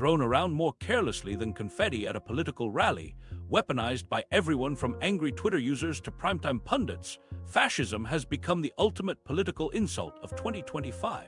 thrown around more carelessly than confetti at a political rally, weaponized by everyone from angry Twitter users to primetime pundits, fascism has become the ultimate political insult of 2025.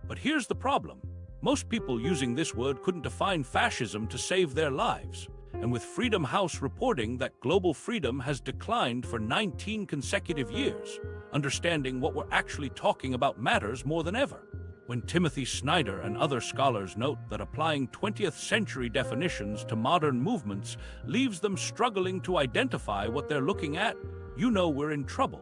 But here's the problem. Most people using this word couldn't define fascism to save their lives. And with Freedom House reporting that global freedom has declined for 19 consecutive years, understanding what we're actually talking about matters more than ever. When Timothy Snyder and other scholars note that applying 20th century definitions to modern movements leaves them struggling to identify what they're looking at, you know we're in trouble.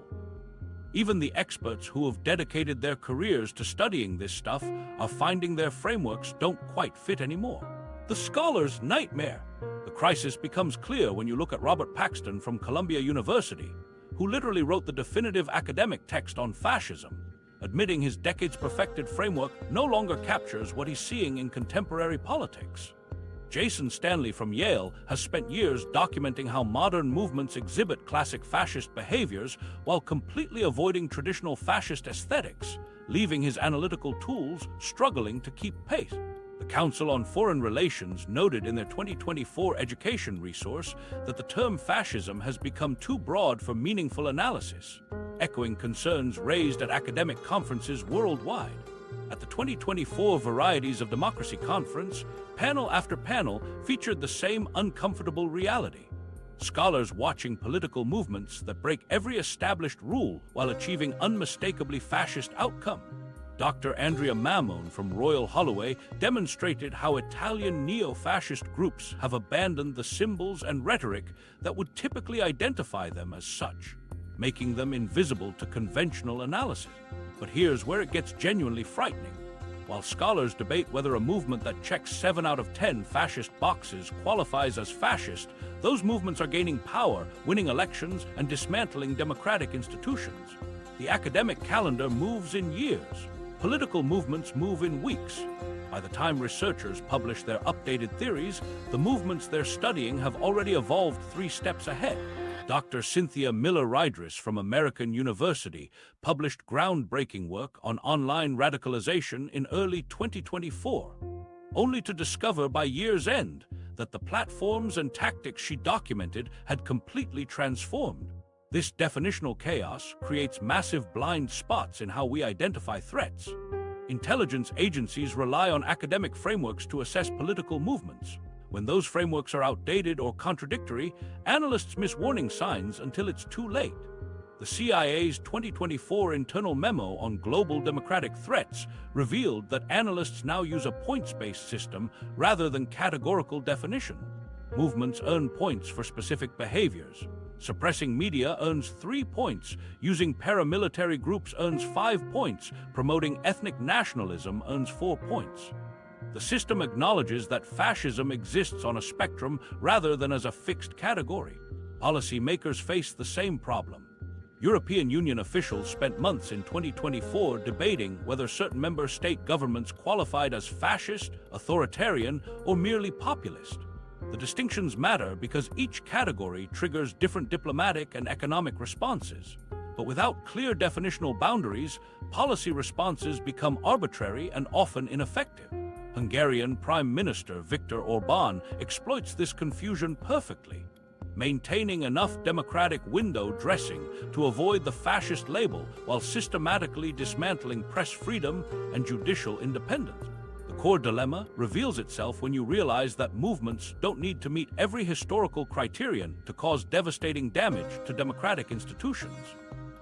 Even the experts who have dedicated their careers to studying this stuff are finding their frameworks don't quite fit anymore. The scholar's nightmare. The crisis becomes clear when you look at Robert Paxton from Columbia University, who literally wrote the definitive academic text on fascism, admitting his decades-perfected framework no longer captures what he's seeing in contemporary politics. Jason Stanley from Yale has spent years documenting how modern movements exhibit classic fascist behaviors while completely avoiding traditional fascist aesthetics, leaving his analytical tools struggling to keep pace. The Council on Foreign Relations noted in their 2024 education resource that the term fascism has become too broad for meaningful analysis, echoing concerns raised at academic conferences worldwide. At the 2024 Varieties of Democracy conference, panel after panel featured the same uncomfortable reality. Scholars watching political movements that break every established rule while achieving unmistakably fascist outcome. Dr. Andrea Mammone from Royal Holloway demonstrated how Italian neo-fascist groups have abandoned the symbols and rhetoric that would typically identify them as such, making them invisible to conventional analysis. But here's where it gets genuinely frightening. While scholars debate whether a movement that checks 7 out of 10 fascist boxes qualifies as fascist, those movements are gaining power, winning elections, and dismantling democratic institutions. The academic calendar moves in years. Political movements move in weeks. By the time researchers publish their updated theories, the movements they're studying have already evolved 3 steps ahead. Dr. Cynthia Miller-Rydris from American University published groundbreaking work on online radicalization in early 2024, only to discover by year's end that the platforms and tactics she documented had completely transformed. This definitional chaos creates massive blind spots in how we identify threats. Intelligence agencies rely on academic frameworks to assess political movements. When those frameworks are outdated or contradictory, analysts miss warning signs until it's too late. The CIA's 2024 internal memo on global democratic threats revealed that analysts now use a points-based system rather than categorical definition. Movements earn points for specific behaviors. Suppressing media earns 3 points, using paramilitary groups earns 5 points, promoting ethnic nationalism earns 4 points. The system acknowledges that fascism exists on a spectrum rather than as a fixed category. Policymakers face the same problem. European Union officials spent months in 2024 debating whether certain member state governments qualified as fascist, authoritarian, or merely populist. The distinctions matter because each category triggers different diplomatic and economic responses. But without clear definitional boundaries, policy responses become arbitrary and often ineffective. Hungarian Prime Minister Viktor Orbán exploits this confusion perfectly, maintaining enough democratic window dressing to avoid the fascist label while systematically dismantling press freedom and judicial independence. The core dilemma reveals itself when you realize that movements don't need to meet every historical criterion to cause devastating damage to democratic institutions.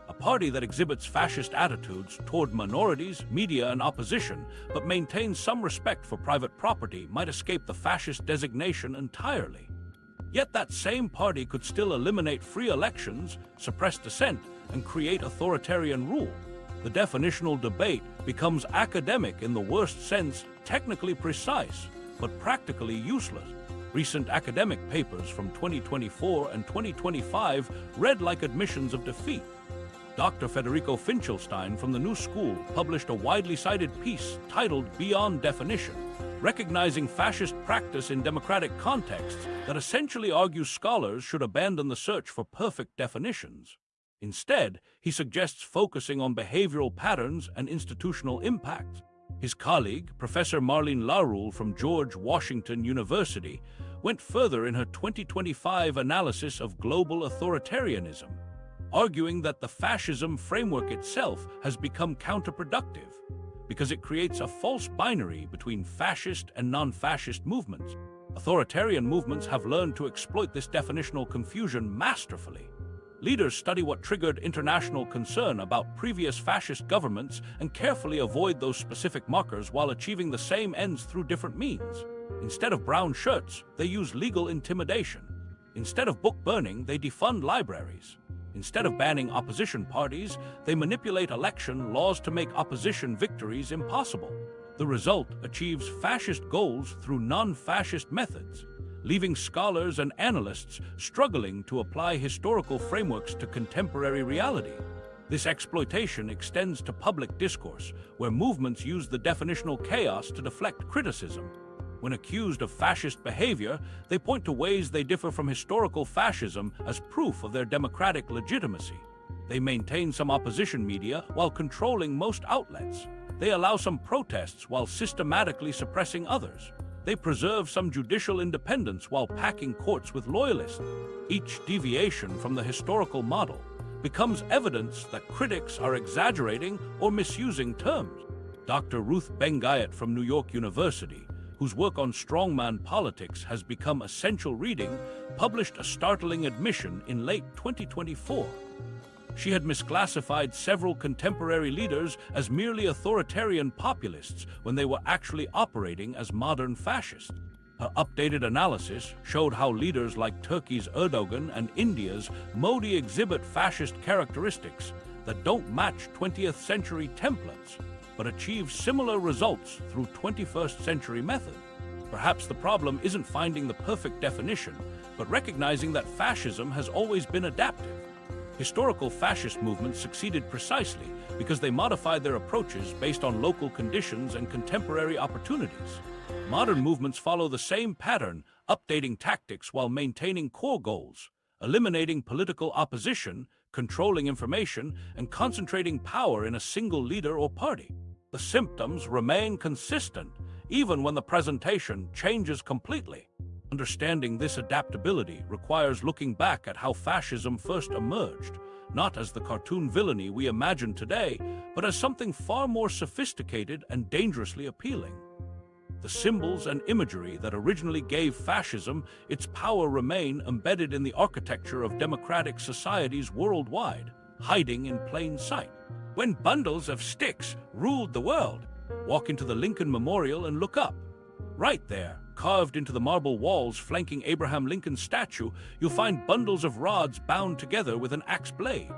A party that exhibits fascist attitudes toward minorities, media, and opposition, but maintains some respect for private property might escape the fascist designation entirely. Yet that same party could still eliminate free elections, suppress dissent, and create authoritarian rule. The definitional debate becomes academic in the worst sense, technically precise, but practically useless. Recent academic papers from 2024 and 2025 read like admissions of defeat. Dr. Federico Finkelstein from the New School published a widely cited piece titled Beyond Definition, recognizing fascist practice in democratic contexts that essentially argues scholars should abandon the search for perfect definitions. Instead, he suggests focusing on behavioral patterns and institutional impact. His colleague, Professor Marlene Laroule from George Washington University, went further in her 2025 analysis of global authoritarianism, arguing that the fascism framework itself has become counterproductive because it creates a false binary between fascist and non-fascist movements. Authoritarian movements have learned to exploit this definitional confusion masterfully. Leaders study what triggered international concern about previous fascist governments and carefully avoid those specific markers while achieving the same ends through different means. Instead of brown shirts, they use legal intimidation. Instead of book burning, they defund libraries. Instead of banning opposition parties, they manipulate election laws to make opposition victories impossible. The result achieves fascist goals through non-fascist methods, leaving scholars and analysts struggling to apply historical frameworks to contemporary reality. This exploitation extends to public discourse, where movements use the definitional chaos to deflect criticism. When accused of fascist behavior, they point to ways they differ from historical fascism as proof of their democratic legitimacy. They maintain some opposition media while controlling most outlets. They allow some protests while systematically suppressing others. They preserve some judicial independence while packing courts with loyalists. Each deviation from the historical model becomes evidence that critics are exaggerating or misusing terms. Dr. Ruth Bengayat from New York University, whose work on strongman politics has become essential reading, published a startling admission in late 2024. She had misclassified several contemporary leaders as merely authoritarian populists when they were actually operating as modern fascists. Her updated analysis showed how leaders like Turkey's Erdogan and India's Modi exhibit fascist characteristics that don't match 20th century templates, but achieve similar results through 21st century methods. Perhaps the problem isn't finding the perfect definition, but recognizing that fascism has always been adaptive. Historical fascist movements succeeded precisely because they modified their approaches based on local conditions and contemporary opportunities. Modern movements follow the same pattern, updating tactics while maintaining core goals, eliminating political opposition, controlling information, and concentrating power in a single leader or party. The symptoms remain consistent, even when the presentation changes completely. Understanding this adaptability requires looking back at how fascism first emerged, not as the cartoon villainy we imagine today, but as something far more sophisticated and dangerously appealing. The symbols and imagery that originally gave fascism its power remain embedded in the architecture of democratic societies worldwide, hiding in plain sight. When bundles of sticks ruled the world, walk into the Lincoln Memorial and look up. Right there, carved into the marble walls flanking Abraham Lincoln's statue, you'll find bundles of rods bound together with an axe blade.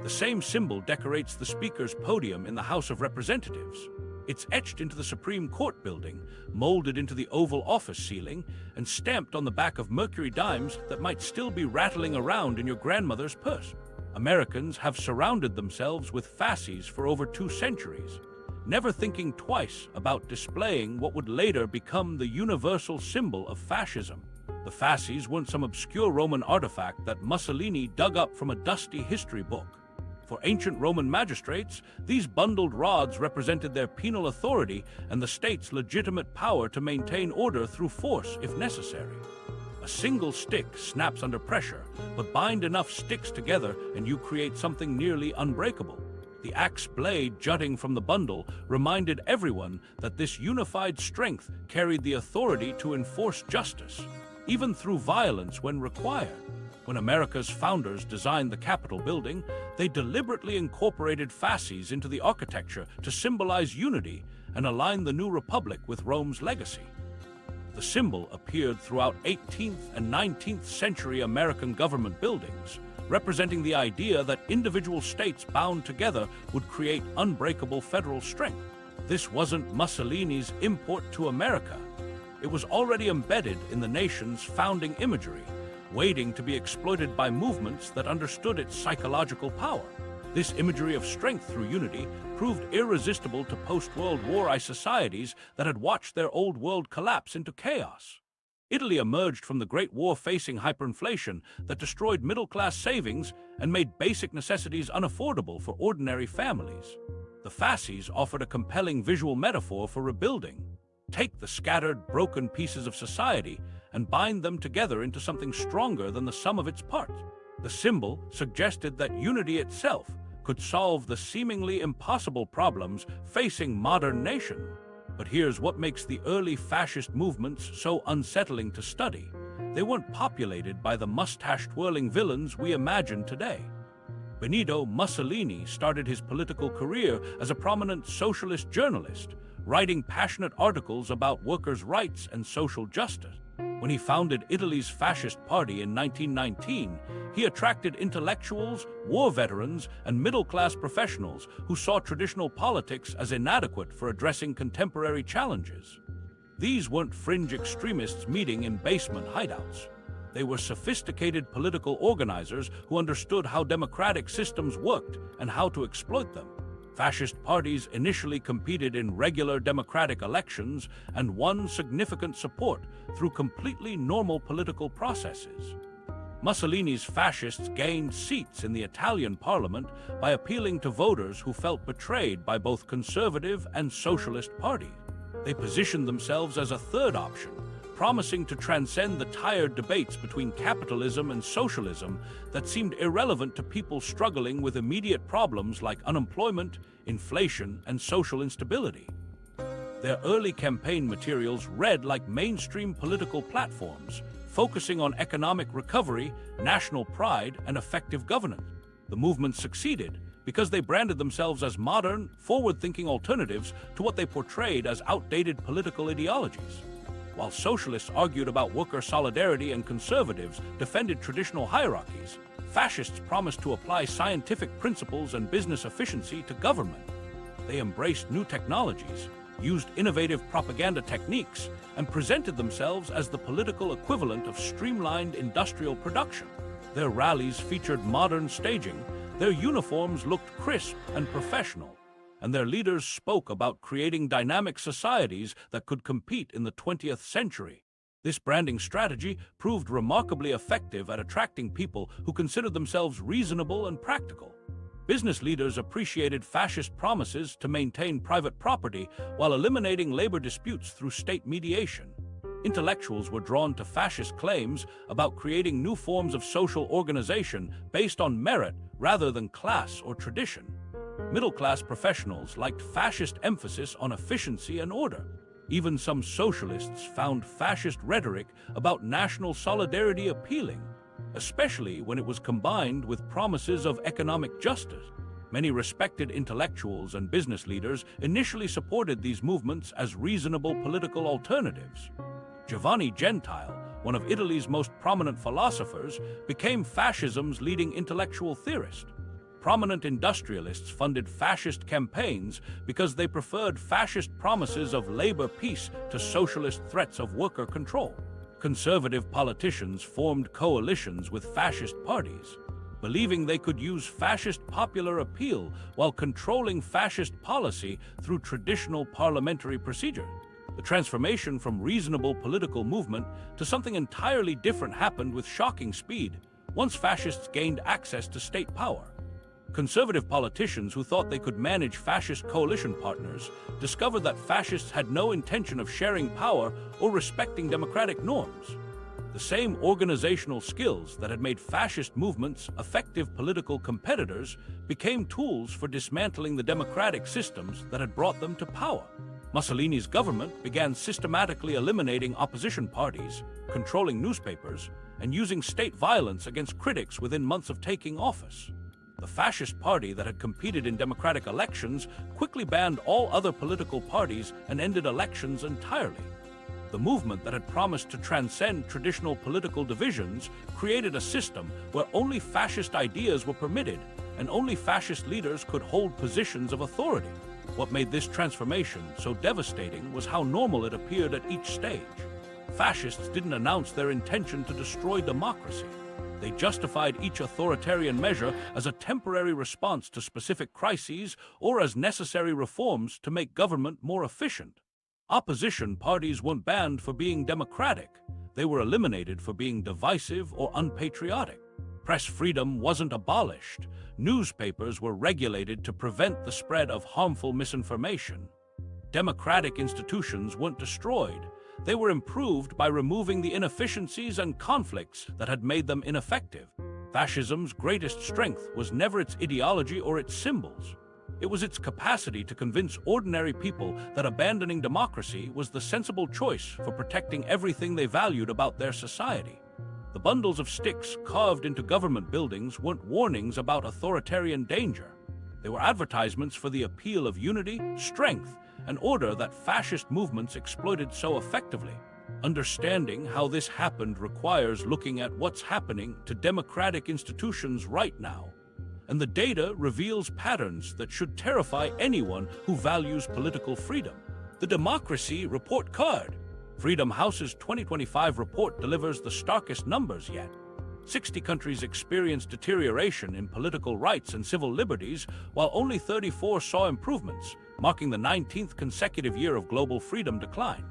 The same symbol decorates the Speaker's podium in the House of Representatives. It's etched into the Supreme Court building, molded into the Oval Office ceiling, and stamped on the back of Mercury dimes that might still be rattling around in your grandmother's purse. Americans have surrounded themselves with fasces for over 2 centuries, never thinking twice about displaying what would later become the universal symbol of fascism. The fasces weren't some obscure Roman artifact that Mussolini dug up from a dusty history book. For ancient Roman magistrates, these bundled rods represented their penal authority and the state's legitimate power to maintain order through force if necessary. A single stick snaps under pressure, but bind enough sticks together and you create something nearly unbreakable. The axe blade jutting from the bundle reminded everyone that this unified strength carried the authority to enforce justice, even through violence when required. When America's founders designed the Capitol building, they deliberately incorporated fasces into the architecture to symbolize unity and align the new republic with Rome's legacy. The symbol appeared throughout 18th and 19th century American government buildings, representing the idea that individual states bound together would create unbreakable federal strength. This wasn't Mussolini's import to America. It was already embedded in the nation's founding imagery, waiting to be exploited by movements that understood its psychological power. This imagery of strength through unity proved irresistible to post-World War I societies that had watched their old world collapse into chaos. Italy emerged from the Great War facing hyperinflation that destroyed middle-class savings and made basic necessities unaffordable for ordinary families. The The fasces offered a compelling visual metaphor for rebuilding. Take the scattered, broken pieces of society and bind them together into something stronger than the sum of its parts. The symbol suggested that unity itself could solve the seemingly impossible problems facing modern nations. But here's what makes the early fascist movements so unsettling to study. They weren't populated by the mustache-twirling villains we imagine today. Benito Mussolini started his political career as a prominent socialist journalist, writing passionate articles about workers' rights and social justice. When he founded Italy's fascist party in 1919, he attracted intellectuals, war veterans, and middle-class professionals who saw traditional politics as inadequate for addressing contemporary challenges. These weren't fringe extremists meeting in basement hideouts. They were sophisticated political organizers who understood how democratic systems worked and how to exploit them. Fascist parties initially competed in regular democratic elections and won significant support through completely normal political processes. Mussolini's fascists gained seats in the Italian parliament by appealing to voters who felt betrayed by both conservative and socialist parties. They positioned themselves as a third option, promising to transcend the tired debates between capitalism and socialism that seemed irrelevant to people struggling with immediate problems like unemployment, inflation, and social instability. Their early campaign materials read like mainstream political platforms, focusing on economic recovery, national pride, and effective governance. The movement succeeded because they branded themselves as modern, forward-thinking alternatives to what they portrayed as outdated political ideologies. While socialists argued about worker solidarity and conservatives defended traditional hierarchies, fascists promised to apply scientific principles and business efficiency to government. They embraced new technologies, used innovative propaganda techniques, and presented themselves as the political equivalent of streamlined industrial production. Their rallies featured modern staging, their uniforms looked crisp and professional, and their leaders spoke about creating dynamic societies that could compete in the 20th century. This branding strategy proved remarkably effective at attracting people who considered themselves reasonable and practical. Business leaders appreciated fascist promises to maintain private property while eliminating labor disputes through state mediation. Intellectuals were drawn to fascist claims about creating new forms of social organization based on merit rather than class or tradition. Middle-class professionals liked fascist emphasis on efficiency and order. Even some socialists found fascist rhetoric about national solidarity appealing, especially when it was combined with promises of economic justice. Many respected intellectuals and business leaders initially supported these movements as reasonable political alternatives. Giovanni Gentile, one of Italy's most prominent philosophers, became fascism's leading intellectual theorist. Prominent industrialists funded fascist campaigns because they preferred fascist promises of labor peace to socialist threats of worker control. Conservative politicians formed coalitions with fascist parties, believing they could use fascist popular appeal while controlling fascist policy through traditional parliamentary procedure. The transformation from reasonable political movement to something entirely different happened with shocking speed once fascists gained access to state power. Conservative politicians who thought they could manage fascist coalition partners discovered that fascists had no intention of sharing power or respecting democratic norms. The same organizational skills that had made fascist movements effective political competitors became tools for dismantling the democratic systems that had brought them to power. Mussolini's government began systematically eliminating opposition parties, controlling newspapers, and using state violence against critics within months of taking office. The fascist party that had competed in democratic elections quickly banned all other political parties and ended elections entirely. The movement that had promised to transcend traditional political divisions created a system where only fascist ideas were permitted and only fascist leaders could hold positions of authority. What made this transformation so devastating was how normal it appeared at each stage. Fascists didn't announce their intention to destroy democracy. They justified each authoritarian measure as a temporary response to specific crises or as necessary reforms to make government more efficient. Opposition parties weren't banned for being democratic. They were eliminated for being divisive or unpatriotic. Press freedom wasn't abolished. Newspapers were regulated to prevent the spread of harmful misinformation. Democratic institutions weren't destroyed. They were improved by removing the inefficiencies and conflicts that had made them ineffective. Fascism's greatest strength was never its ideology or its symbols. It was its capacity to convince ordinary people that abandoning democracy was the sensible choice for protecting everything they valued about their society. The bundles of sticks carved into government buildings weren't warnings about authoritarian danger. They were advertisements for the appeal of unity, strength, and order that fascist movements exploited so effectively. Understanding how this happened requires looking at what's happening to democratic institutions right now. And the data reveals patterns that should terrify anyone who values political freedom. The Democracy Report Card. Freedom House's 2025 report delivers the starkest numbers yet. 60 countries experienced deterioration in political rights and civil liberties, while only 34 saw improvements, marking the 19th consecutive year of global freedom decline.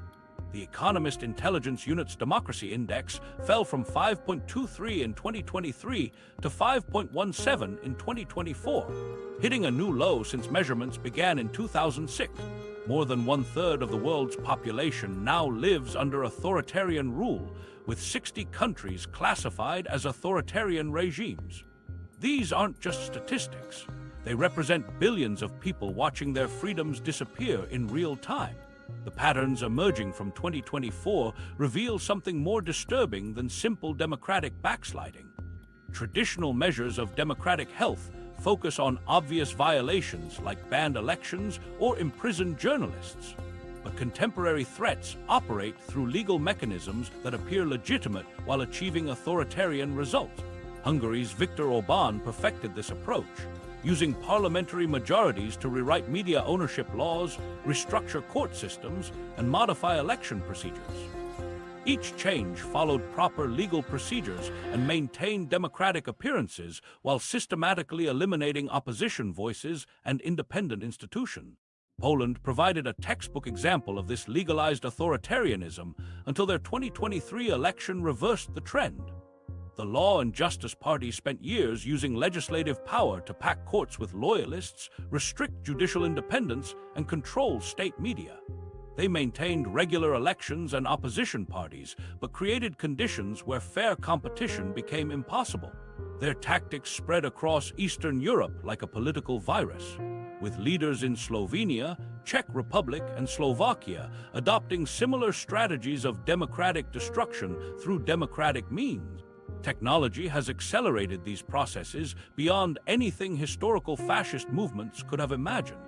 The Economist Intelligence Unit's Democracy Index fell from 5.23 in 2023 to 5.17 in 2024, hitting a new low since measurements began in 2006. More than one-third of the world's population now lives under authoritarian rule, with 60 countries classified as authoritarian regimes. These aren't just statistics. They represent billions of people watching their freedoms disappear in real time. The patterns emerging from 2024 reveal something more disturbing than simple democratic backsliding. Traditional measures of democratic health focus on obvious violations like banned elections or imprisoned journalists. But contemporary threats operate through legal mechanisms that appear legitimate while achieving authoritarian results. Hungary's Viktor Orbán perfected this approach, using parliamentary majorities to rewrite media ownership laws, restructure court systems, and modify election procedures. Each change followed proper legal procedures and maintained democratic appearances while systematically eliminating opposition voices and independent institutions. Poland provided a textbook example of this legalized authoritarianism until their 2023 election reversed the trend. The Law and Justice Party spent years using legislative power to pack courts with loyalists, restrict judicial independence, and control state media. They maintained regular elections and opposition parties, but created conditions where fair competition became impossible. Their tactics spread across Eastern Europe like a political virus, with leaders in Slovenia, Czech Republic, and Slovakia adopting similar strategies of democratic destruction through democratic means. Technology has accelerated these processes beyond anything historical fascist movements could have imagined.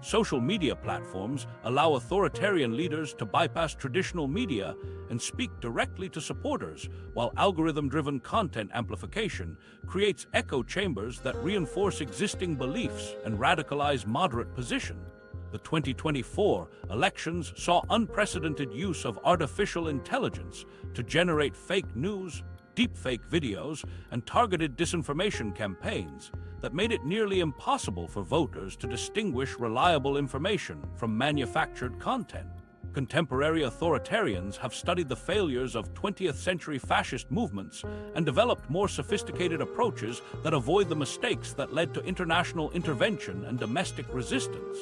Social media platforms allow authoritarian leaders to bypass traditional media and speak directly to supporters, while algorithm-driven content amplification creates echo chambers that reinforce existing beliefs and radicalize moderate positions. The 2024 elections saw unprecedented use of artificial intelligence to generate fake news, deepfake videos, and targeted disinformation campaigns that made it nearly impossible for voters to distinguish reliable information from manufactured content. Contemporary authoritarians have studied the failures of 20th-century fascist movements and developed more sophisticated approaches that avoid the mistakes that led to international intervention and domestic resistance.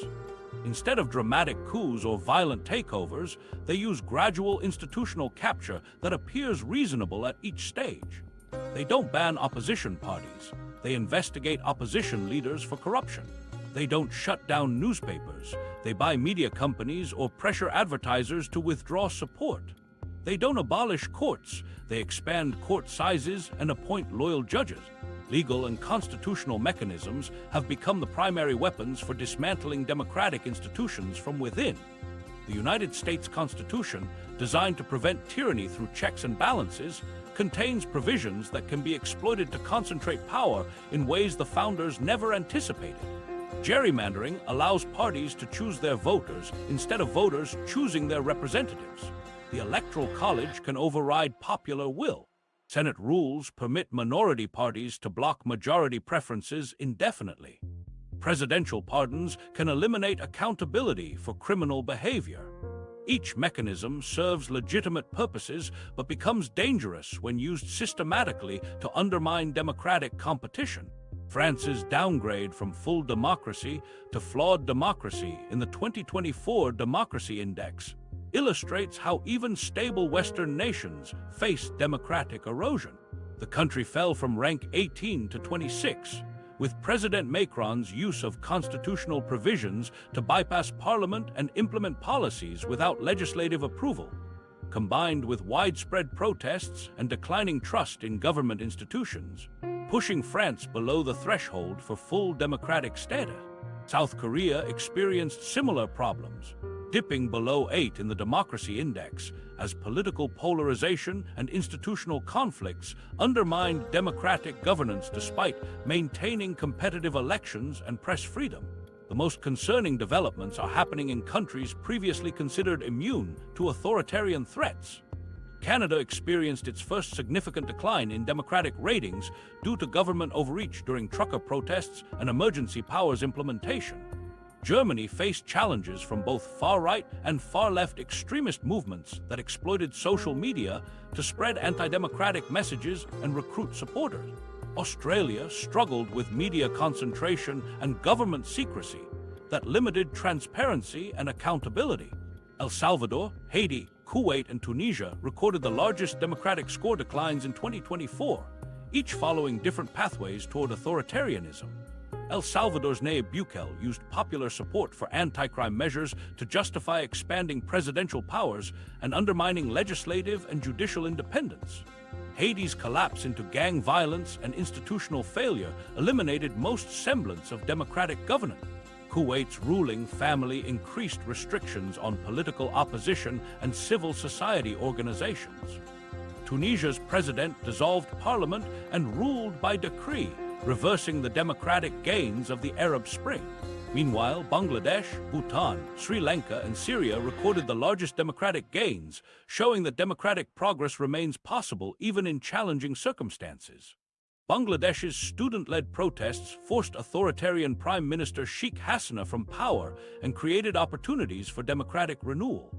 Instead of dramatic coups or violent takeovers, they use gradual institutional capture that appears reasonable at each stage. They don't ban opposition parties. They investigate opposition leaders for corruption. They don't shut down newspapers. They buy media companies or pressure advertisers to withdraw support. They don't abolish courts. They expand court sizes and appoint loyal judges. Legal and constitutional mechanisms have become the primary weapons for dismantling democratic institutions from within. The United States Constitution, designed to prevent tyranny through checks and balances, contains provisions that can be exploited to concentrate power in ways the founders never anticipated. Gerrymandering allows parties to choose their voters instead of voters choosing their representatives. The Electoral College can override popular will. Senate rules permit minority parties to block majority preferences indefinitely. Presidential pardons can eliminate accountability for criminal behavior. Each mechanism serves legitimate purposes but becomes dangerous when used systematically to undermine democratic competition. France's downgrade from full democracy to flawed democracy in the 2024 Democracy Index illustrates how even stable Western nations face democratic erosion. The country fell from rank 18 to 26, with President Macron's use of constitutional provisions to bypass parliament and implement policies without legislative approval, combined with widespread protests and declining trust in government institutions, pushing France below the threshold for full democratic status. South Korea experienced similar problems, dipping below 8 in the Democracy Index as political polarization and institutional conflicts undermined democratic governance despite maintaining competitive elections and press freedom. The most concerning developments are happening in countries previously considered immune to authoritarian threats. Canada experienced its first significant decline in democratic ratings due to government overreach during trucker protests and emergency powers implementation. Germany faced challenges from both far-right and far-left extremist movements that exploited social media to spread anti-democratic messages and recruit supporters. Australia struggled with media concentration and government secrecy that limited transparency and accountability. El Salvador, Haiti, Kuwait, and Tunisia recorded the largest democratic score declines in 2024, each following different pathways toward authoritarianism. El Salvador's Nayib Bukele used popular support for anti-crime measures to justify expanding presidential powers and undermining legislative and judicial independence. Haiti's collapse into gang violence and institutional failure eliminated most semblance of democratic governance. Kuwait's ruling family increased restrictions on political opposition and civil society organizations. Tunisia's president dissolved parliament and ruled by decree, reversing the democratic gains of the Arab Spring. Meanwhile, Bangladesh, Bhutan, Sri Lanka, and Syria recorded the largest democratic gains, showing that democratic progress remains possible even in challenging circumstances. Bangladesh's student-led protests forced authoritarian Prime Minister Sheikh Hasina from power and created opportunities for democratic renewal.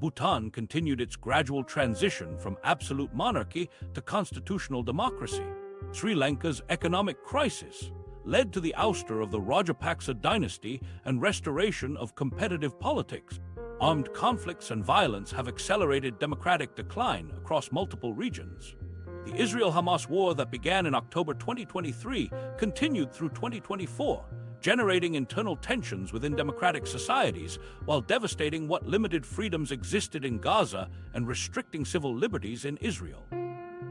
Bhutan continued its gradual transition from absolute monarchy to constitutional democracy. Sri Lanka's economic crisis led to the ouster of the Rajapaksa dynasty and restoration of competitive politics. Armed conflicts and violence have accelerated democratic decline across multiple regions. The Israel-Hamas war that began in October 2023 continued through 2024, generating internal tensions within democratic societies while devastating what limited freedoms existed in Gaza and restricting civil liberties in Israel.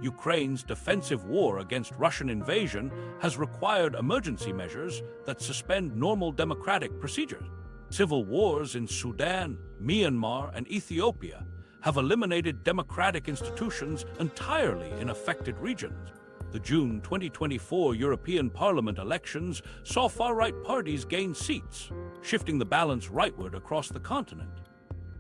Ukraine's defensive war against Russian invasion has required emergency measures that suspend normal democratic procedures. Civil wars in Sudan, Myanmar, and Ethiopia have eliminated democratic institutions entirely in affected regions. The June 2024 European Parliament elections saw far-right parties gain seats, shifting the balance rightward across the continent.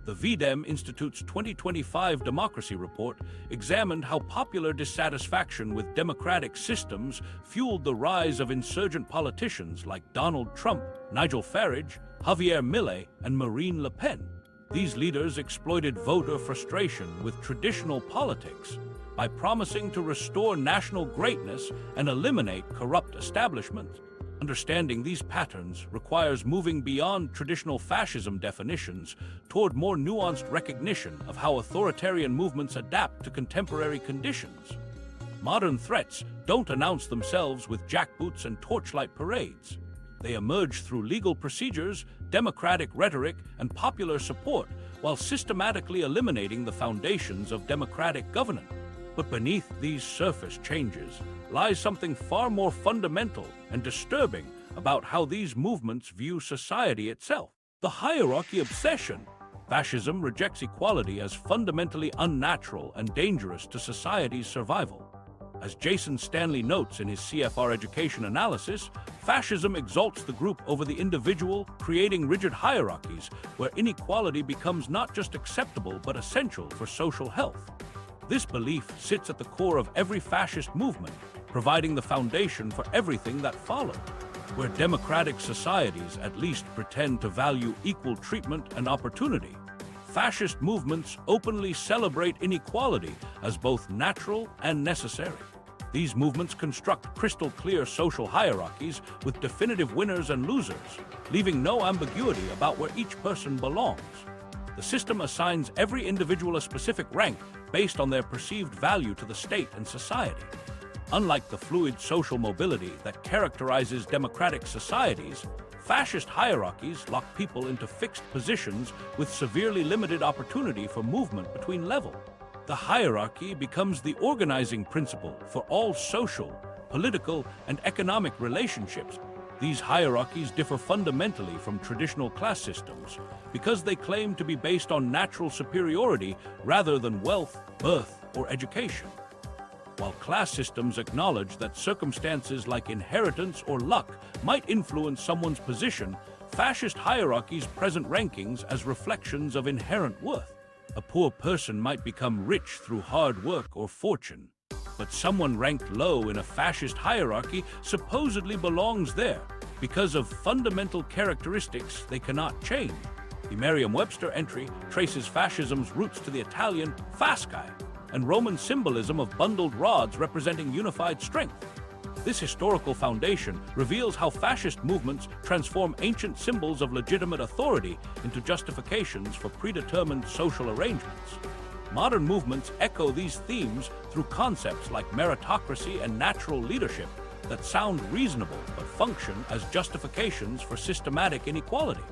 The VDEM Institute's 2025 Democracy Report examined how popular dissatisfaction with democratic systems fueled the rise of insurgent politicians like Donald Trump, Nigel Farage, Javier Milei, and Marine Le Pen. These leaders exploited voter frustration with traditional politics by promising to restore national greatness and eliminate corrupt establishments. Understanding these patterns requires moving beyond traditional fascism definitions toward more nuanced recognition of how authoritarian movements adapt to contemporary conditions. Modern threats don't announce themselves with jackboots and torchlight parades. They emerge through legal procedures, democratic rhetoric, and popular support, while systematically eliminating the foundations of democratic governance. But beneath these surface changes lies something far more fundamental and disturbing about how these movements view society itself. The hierarchy obsession. Fascism rejects equality as fundamentally unnatural and dangerous to society's survival. As Jason Stanley notes in his CFR education analysis, fascism exalts the group over the individual, creating rigid hierarchies where inequality becomes not just acceptable but essential for social health. This belief sits at the core of every fascist movement, providing the foundation for everything that followed. Where democratic societies at least pretend to value equal treatment and opportunity, fascist movements openly celebrate inequality as both natural and necessary. These movements construct crystal-clear social hierarchies with definitive winners and losers, leaving no ambiguity about where each person belongs. The system assigns every individual a specific rank based on their perceived value to the state and society. Unlike the fluid social mobility that characterizes democratic societies, fascist hierarchies lock people into fixed positions with severely limited opportunity for movement between levels. The hierarchy becomes the organizing principle for all social, political, and economic relationships. These hierarchies differ fundamentally from traditional class systems because they claim to be based on natural superiority rather than wealth, birth, or education. While class systems acknowledge that circumstances like inheritance or luck might influence someone's position, fascist hierarchies present rankings as reflections of inherent worth. A poor person might become rich through hard work or fortune, but someone ranked low in a fascist hierarchy supposedly belongs there because of fundamental characteristics they cannot change. The Merriam-Webster entry traces fascism's roots to the Italian fasci and Roman symbolism of bundled rods representing unified strength. This historical foundation reveals how fascist movements transform ancient symbols of legitimate authority into justifications for predetermined social arrangements. Modern movements echo these themes through concepts like meritocracy and natural leadership that sound reasonable but function as justifications for systematic inequality.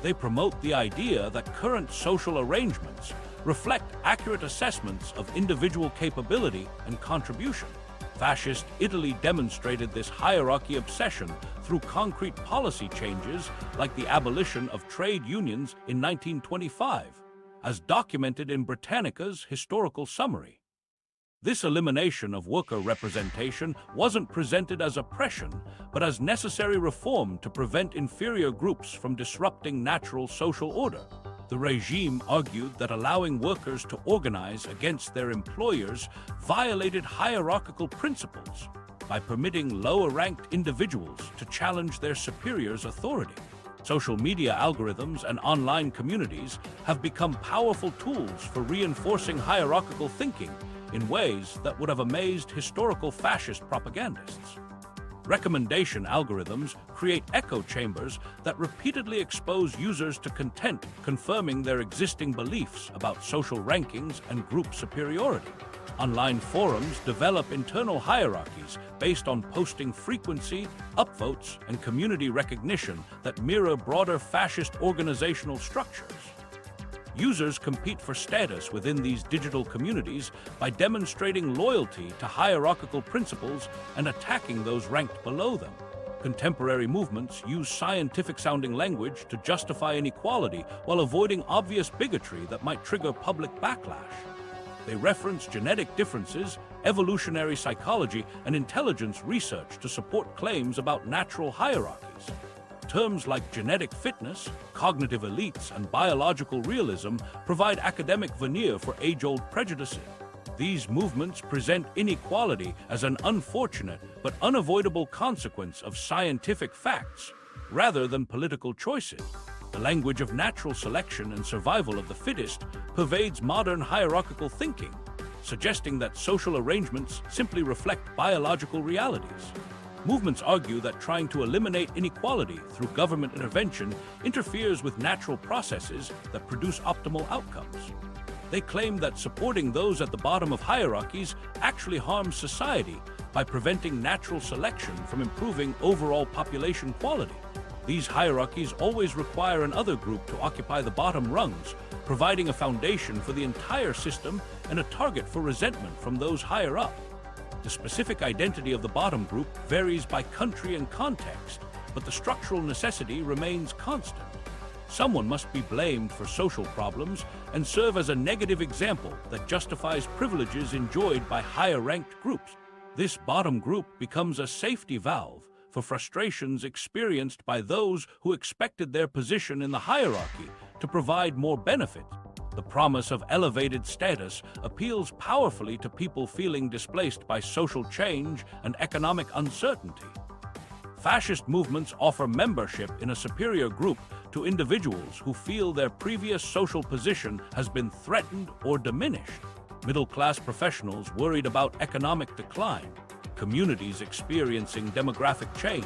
They promote the idea that current social arrangements reflect accurate assessments of individual capability and contribution. Fascist Italy demonstrated this hierarchy obsession through concrete policy changes like the abolition of trade unions in 1925, as documented in Britannica's historical summary. This elimination of worker representation wasn't presented as oppression, but as necessary reform to prevent inferior groups from disrupting natural social order. The regime argued that allowing workers to organize against their employers violated hierarchical principles by permitting lower-ranked individuals to challenge their superiors' authority. Social media algorithms and online communities have become powerful tools for reinforcing hierarchical thinking in ways that would have amazed historical fascist propagandists. Recommendation algorithms create echo chambers that repeatedly expose users to content confirming their existing beliefs about social rankings and group superiority. Online forums develop internal hierarchies based on posting frequency, upvotes, and community recognition that mirror broader fascist organizational structures. Users compete for status within these digital communities by demonstrating loyalty to hierarchical principles and attacking those ranked below them. Contemporary movements use scientific-sounding language to justify inequality while avoiding obvious bigotry that might trigger public backlash. They reference genetic differences, evolutionary psychology, and intelligence research to support claims about natural hierarchies. Terms like genetic fitness, cognitive elites, and biological realism provide academic veneer for age-old prejudices. These movements present inequality as an unfortunate but unavoidable consequence of scientific facts, rather than political choices. The language of natural selection and survival of the fittest pervades modern hierarchical thinking, suggesting that social arrangements simply reflect biological realities. Movements argue that trying to eliminate inequality through government intervention interferes with natural processes that produce optimal outcomes. They claim that supporting those at the bottom of hierarchies actually harms society by preventing natural selection from improving overall population quality. These hierarchies always require another group to occupy the bottom rungs, providing a foundation for the entire system and a target for resentment from those higher up. The specific identity of the bottom group varies by country and context, but the structural necessity remains constant. Someone must be blamed for social problems and serve as a negative example that justifies privileges enjoyed by higher-ranked groups. This bottom group becomes a safety valve for frustrations experienced by those who expected their position in the hierarchy to provide more benefit. The promise of elevated status appeals powerfully to people feeling displaced by social change and economic uncertainty. Fascist movements offer membership in a superior group to individuals who feel their previous social position has been threatened or diminished. Middle-class professionals worried about economic decline, communities experiencing demographic change,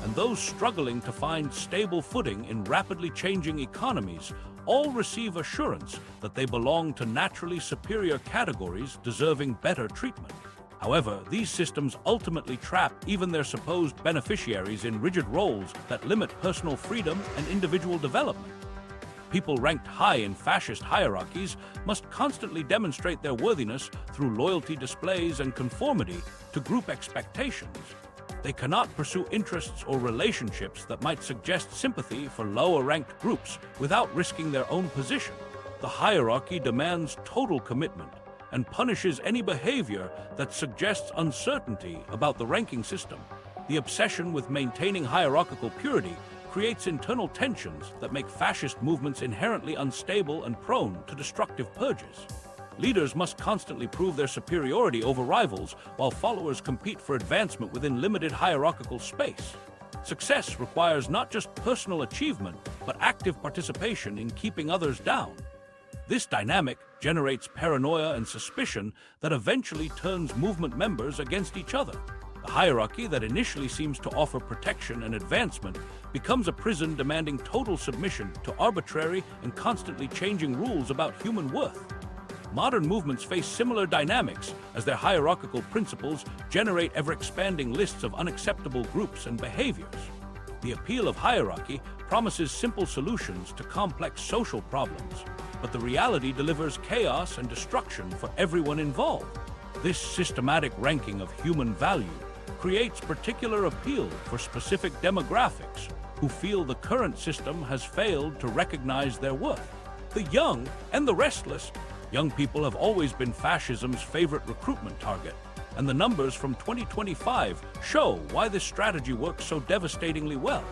and those struggling to find stable footing in rapidly changing economies all receive assurance that they belong to naturally superior categories deserving better treatment. However, these systems ultimately trap even their supposed beneficiaries in rigid roles that limit personal freedom and individual development. People ranked high in fascist hierarchies must constantly demonstrate their worthiness through loyalty displays and conformity to group expectations. They cannot pursue interests or relationships that might suggest sympathy for lower-ranked groups without risking their own position. The hierarchy demands total commitment and punishes any behavior that suggests uncertainty about the ranking system. The obsession with maintaining hierarchical purity creates internal tensions that make fascist movements inherently unstable and prone to destructive purges. Leaders must constantly prove their superiority over rivals, while followers compete for advancement within limited hierarchical space. Success requires not just personal achievement, but active participation in keeping others down. This dynamic generates paranoia and suspicion that eventually turns movement members against each other. The hierarchy that initially seems to offer protection and advancement becomes a prison demanding total submission to arbitrary and constantly changing rules about human worth. Modern movements face similar dynamics as their hierarchical principles generate ever-expanding lists of unacceptable groups and behaviors. The appeal of hierarchy promises simple solutions to complex social problems, but the reality delivers chaos and destruction for everyone involved. This systematic ranking of human value creates particular appeal for specific demographics who feel the current system has failed to recognize their worth. The young and the restless. Young people have always been fascism's favorite recruitment target, and the numbers from 2025 show why this strategy works so devastatingly well.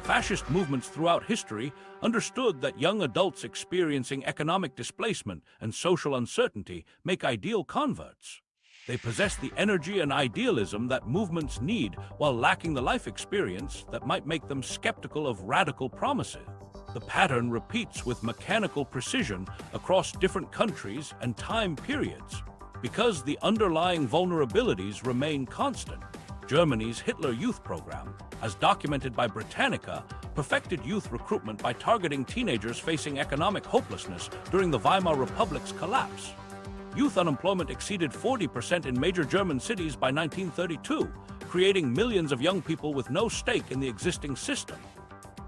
Fascist movements throughout history understood that young adults experiencing economic displacement and social uncertainty make ideal converts. They possess the energy and idealism that movements need while lacking the life experience that might make them skeptical of radical promises. The pattern repeats with mechanical precision across different countries and time periods because the underlying vulnerabilities remain constant. Germany's Hitler Youth Program, as documented by Britannica, perfected youth recruitment by targeting teenagers facing economic hopelessness during the Weimar Republic's collapse. Youth unemployment exceeded 40% in major German cities by 1932, creating millions of young people with no stake in the existing system.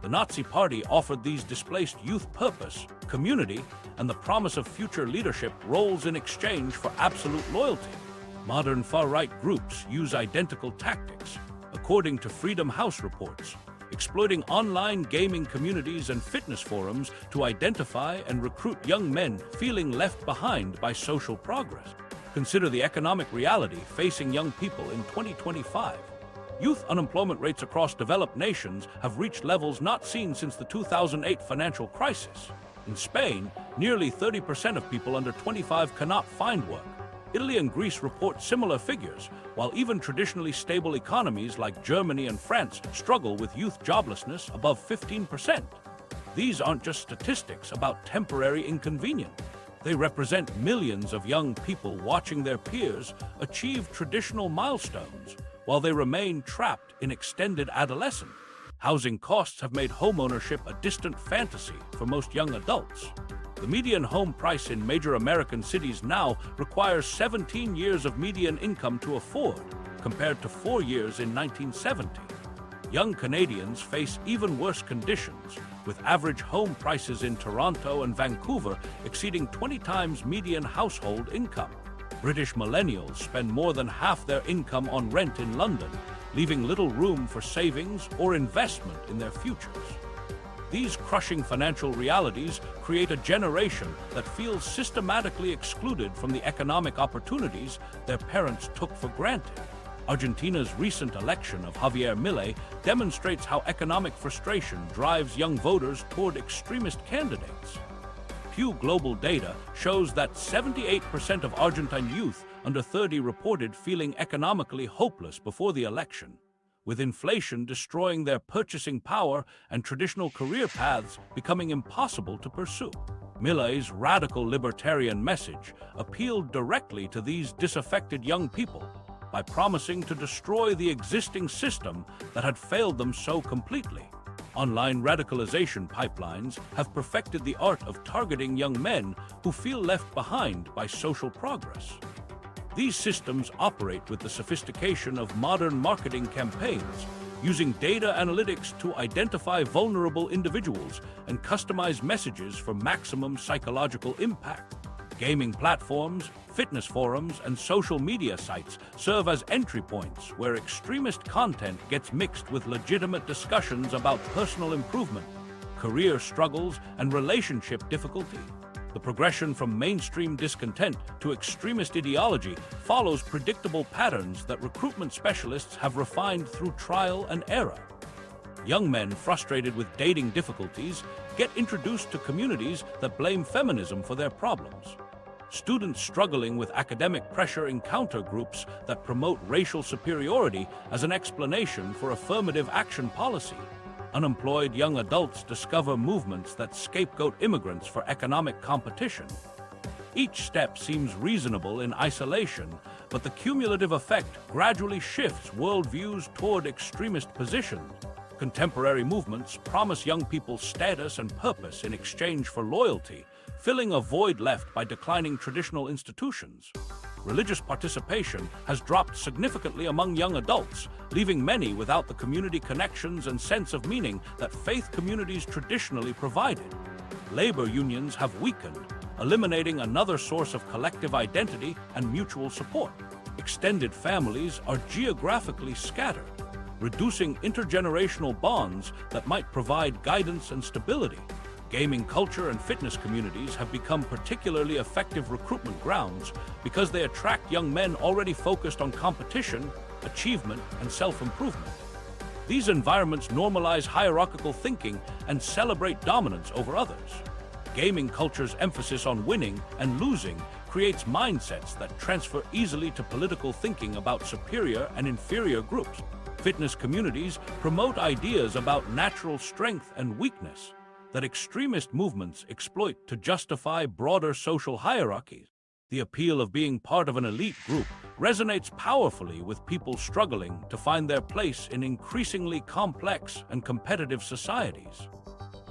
The Nazi Party offered these displaced youth purpose, community, and the promise of future leadership roles in exchange for absolute loyalty. Modern far-right groups use identical tactics, according to Freedom House reports, exploiting online gaming communities and fitness forums to identify and recruit young men feeling left behind by social progress. Consider the economic reality facing young people in 2025. Youth unemployment rates across developed nations have reached levels not seen since the 2008 financial crisis. In Spain, nearly 30% of people under 25 cannot find work. Italy and Greece report similar figures, while even traditionally stable economies like Germany and France struggle with youth joblessness above 15%. These aren't just statistics about temporary inconvenience. They represent millions of young people watching their peers achieve traditional milestones while they remain trapped in extended adolescence. Housing costs have made homeownership a distant fantasy for most young adults. The median home price in major American cities now requires 17 years of median income to afford, compared to 4 years in 1970. Young Canadians face even worse conditions, with average home prices in Toronto and Vancouver exceeding 20 times median household income. British millennials spend more than half their income on rent in London, leaving little room for savings or investment in their futures. These crushing financial realities create a generation that feels systematically excluded from the economic opportunities their parents took for granted. Argentina's recent election of Javier Milei demonstrates how economic frustration drives young voters toward extremist candidates. Pew Global data shows that 78% of Argentine youth under 30 reported feeling economically hopeless before the election, with inflation destroying their purchasing power and traditional career paths becoming impossible to pursue. Millet's radical libertarian message appealed directly to these disaffected young people by promising to destroy the existing system that had failed them so completely. Online radicalization pipelines have perfected the art of targeting young men who feel left behind by social progress. These systems operate with the sophistication of modern marketing campaigns, using data analytics to identify vulnerable individuals and customize messages for maximum psychological impact. Gaming platforms, fitness forums, and social media sites serve as entry points where extremist content gets mixed with legitimate discussions about personal improvement, career struggles, and relationship difficulty. The progression from mainstream discontent to extremist ideology follows predictable patterns that recruitment specialists have refined through trial and error. Young men frustrated with dating difficulties get introduced to communities that blame feminism for their problems. Students struggling with academic pressure encounter groups that promote racial superiority as an explanation for affirmative action policy. Unemployed young adults discover movements that scapegoat immigrants for economic competition. Each step seems reasonable in isolation, but the cumulative effect gradually shifts worldviews toward extremist positions. Contemporary movements promise young people status and purpose in exchange for loyalty, filling a void left by declining traditional institutions. Religious participation has dropped significantly among young adults, leaving many without the community connections and sense of meaning that faith communities traditionally provided. Labor unions have weakened, eliminating another source of collective identity and mutual support. Extended families are geographically scattered, reducing intergenerational bonds that might provide guidance and stability. Gaming culture and fitness communities have become particularly effective recruitment grounds because they attract young men already focused on competition, achievement, and self-improvement. These environments normalize hierarchical thinking and celebrate dominance over others. Gaming culture's emphasis on winning and losing creates mindsets that transfer easily to political thinking about superior and inferior groups. Fitness communities promote ideas about natural strength and weakness that extremist movements exploit to justify broader social hierarchies. The appeal of being part of an elite group resonates powerfully with people struggling to find their place in increasingly complex and competitive societies.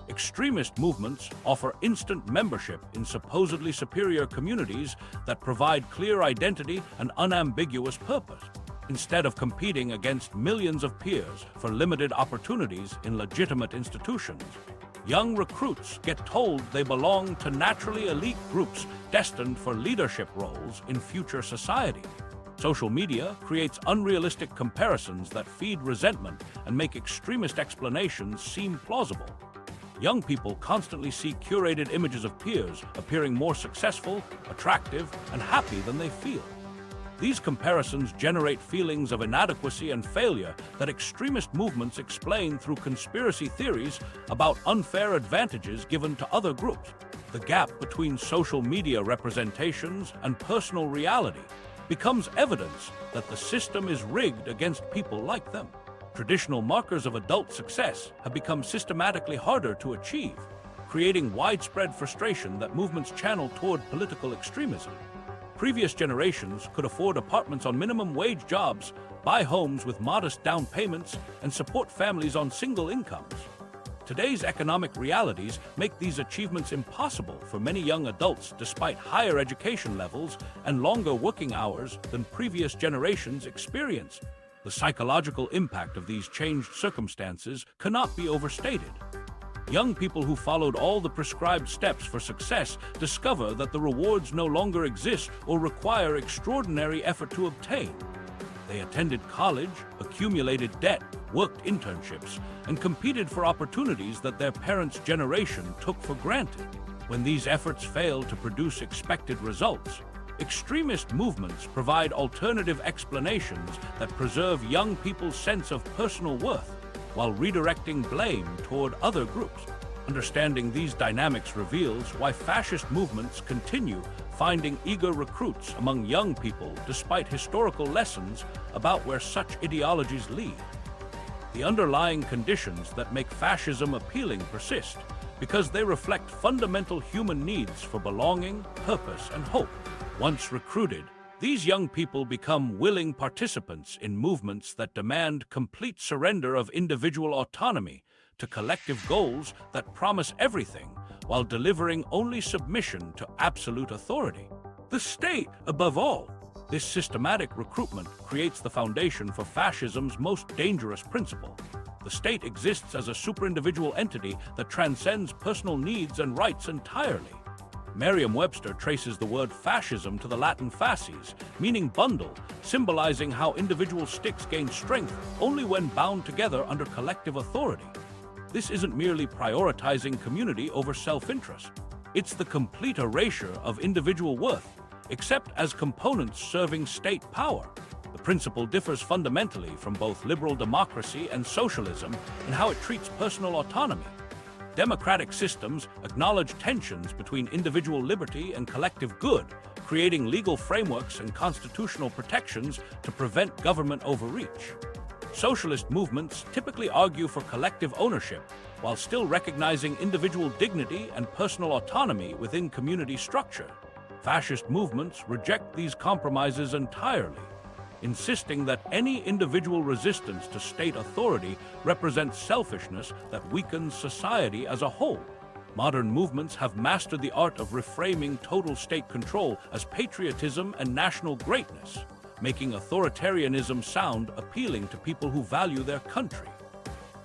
Extremist movements offer instant membership in supposedly superior communities that provide clear identity and unambiguous purpose, instead of competing against millions of peers for limited opportunities in legitimate institutions. Young recruits get told they belong to naturally elite groups destined for leadership roles in future society. Social media creates unrealistic comparisons that feed resentment and make extremist explanations seem plausible. Young people constantly see curated images of peers appearing more successful, attractive, and happy than they feel. These comparisons generate feelings of inadequacy and failure that extremist movements explain through conspiracy theories about unfair advantages given to other groups. The gap between social media representations and personal reality becomes evidence that the system is rigged against people like them. Traditional markers of adult success have become systematically harder to achieve, creating widespread frustration that movements channel toward political extremism. Previous generations could afford apartments on minimum wage jobs, buy homes with modest down payments, and support families on single incomes. Today's economic realities make these achievements impossible for many young adults despite higher education levels and longer working hours than previous generations experienced. The psychological impact of these changed circumstances cannot be overstated. Young people who followed all the prescribed steps for success discover that the rewards no longer exist or require extraordinary effort to obtain. They attended college, accumulated debt, worked internships, and competed for opportunities that their parents' generation took for granted. When these efforts fail to produce expected results, extremist movements provide alternative explanations that preserve young people's sense of personal worth, while redirecting blame toward other groups. Understanding these dynamics reveals why fascist movements continue finding eager recruits among young people despite historical lessons about where such ideologies lead. The underlying conditions that make fascism appealing persist because they reflect fundamental human needs for belonging, purpose, and hope. Once recruited, these young people become willing participants in movements that demand complete surrender of individual autonomy to collective goals that promise everything while delivering only submission to absolute authority. The state, above all. This systematic recruitment creates the foundation for fascism's most dangerous principle. The state exists as a superindividual entity that transcends personal needs and rights entirely. Merriam-Webster traces the word fascism to the Latin fasces, meaning bundle, symbolizing how individual sticks gain strength only when bound together under collective authority. This isn't merely prioritizing community over self-interest. It's the complete erasure of individual worth, except as components serving state power. The principle differs fundamentally from both liberal democracy and socialism in how it treats personal autonomy. Democratic systems acknowledge tensions between individual liberty and collective good, creating legal frameworks and constitutional protections to prevent government overreach. Socialist movements typically argue for collective ownership, while still recognizing individual dignity and personal autonomy within community structure. Fascist movements reject these compromises entirely, insisting that any individual resistance to state authority represents selfishness that weakens society as a whole. Modern movements have mastered the art of reframing total state control as patriotism and national greatness, making authoritarianism sound appealing to people who value their country.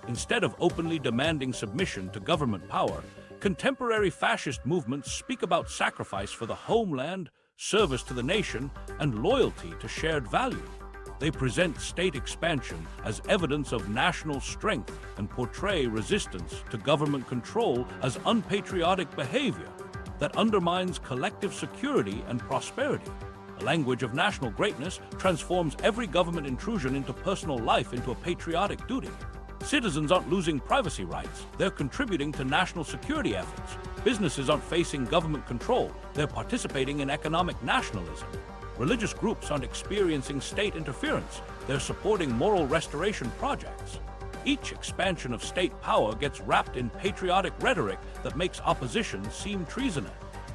Instead of openly demanding submission to government power, contemporary fascist movements speak about sacrifice for the homeland, service to the nation, and loyalty to shared value. They present state expansion as evidence of national strength and portray resistance to government control as unpatriotic behavior that undermines collective security and prosperity. The language of national greatness transforms every government intrusion into personal life into a patriotic duty. Citizens aren't losing privacy rights, they're contributing to national security efforts. Businesses aren't facing government control, they're participating in economic nationalism. Religious groups aren't experiencing state interference, they're supporting moral restoration projects. Each expansion of state power gets wrapped in patriotic rhetoric that makes opposition seem treasonous.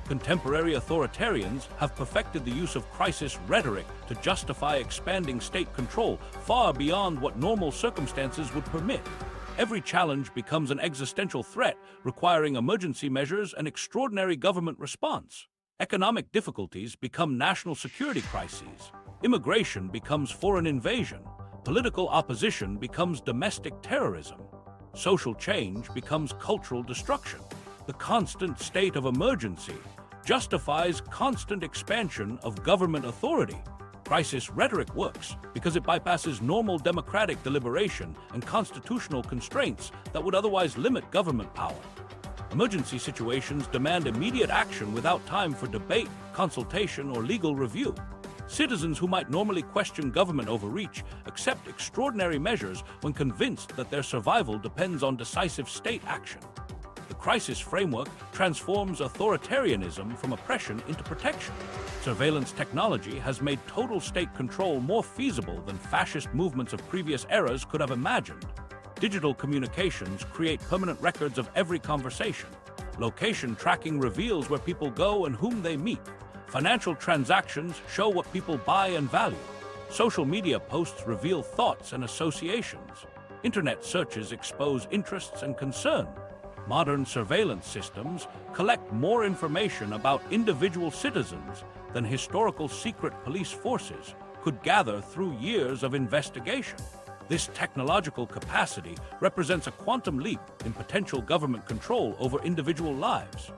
Contemporary authoritarians have perfected the use of crisis rhetoric to justify expanding state control far beyond what normal circumstances would permit. Every challenge becomes an existential threat, requiring emergency measures and extraordinary government response. Economic difficulties become national security crises. Immigration becomes foreign invasion. Political opposition becomes domestic terrorism. Social change becomes cultural destruction. The constant state of emergency justifies constant expansion of government authority. Crisis rhetoric works because it bypasses normal democratic deliberation and constitutional constraints that would otherwise limit government power. Emergency situations demand immediate action without time for debate, consultation, or legal review. Citizens who might normally question government overreach accept extraordinary measures when convinced that their survival depends on decisive state action. The crisis framework transforms authoritarianism from oppression into protection. Surveillance technology has made total state control more feasible than fascist movements of previous eras could have imagined. Digital communications create permanent records of every conversation. Location tracking reveals where people go and whom they meet. Financial transactions show what people buy and value. Social media posts reveal thoughts and associations. Internet searches expose interests and concern. Modern surveillance systems collect more information about individual citizens than historical secret police forces could gather through years of investigation. This technological capacity represents a quantum leap in potential government control over individual lives.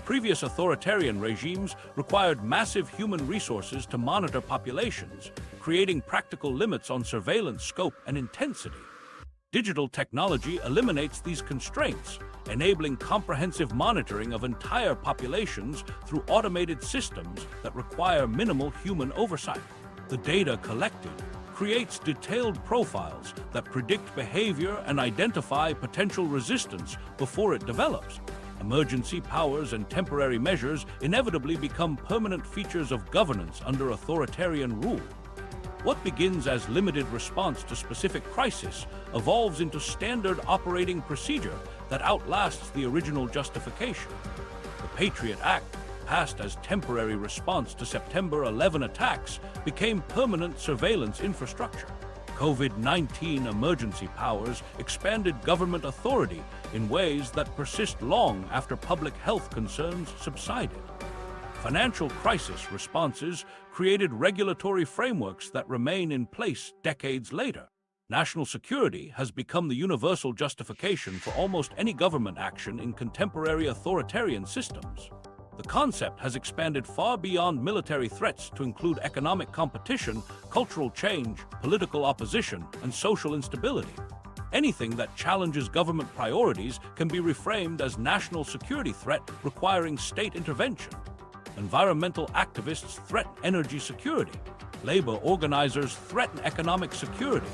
Previous authoritarian regimes required massive human resources to monitor populations, creating practical limits on surveillance scope and intensity. Digital technology eliminates these constraints, enabling comprehensive monitoring of entire populations through automated systems that require minimal human oversight. The data collected creates detailed profiles that predict behavior and identify potential resistance before it develops. Emergency powers and temporary measures inevitably become permanent features of governance under authoritarian rule. What begins as limited response to specific crisis evolves into standard operating procedure that outlasts the original justification. The Patriot Act, passed as temporary response to September 11 attacks, became permanent surveillance infrastructure. COVID-19 emergency powers expanded government authority in ways that persist long after public health concerns subsided. Financial crisis responses created regulatory frameworks that remain in place decades later. National security has become the universal justification for almost any government action in contemporary authoritarian systems. The concept has expanded far beyond military threats to include economic competition, cultural change, political opposition, and social instability. Anything that challenges government priorities can be reframed as national security threat requiring state intervention. Environmental activists threaten energy security. Labor organizers threaten economic security.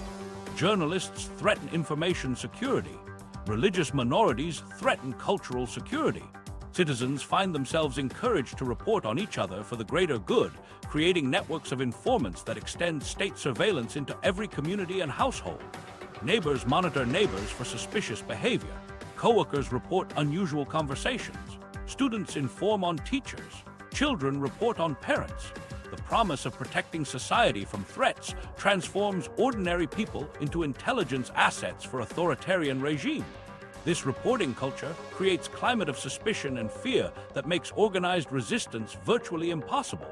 Journalists threaten information security. Religious minorities threaten cultural security. Citizens find themselves encouraged to report on each other for the greater good, creating networks of informants that extend state surveillance into every community and household. Neighbors monitor neighbors for suspicious behavior. Coworkers report unusual conversations. Students inform on teachers. Children report on parents. The promise of protecting society from threats transforms ordinary people into intelligence assets for authoritarian regimes. This reporting culture creates a climate of suspicion and fear that makes organized resistance virtually impossible.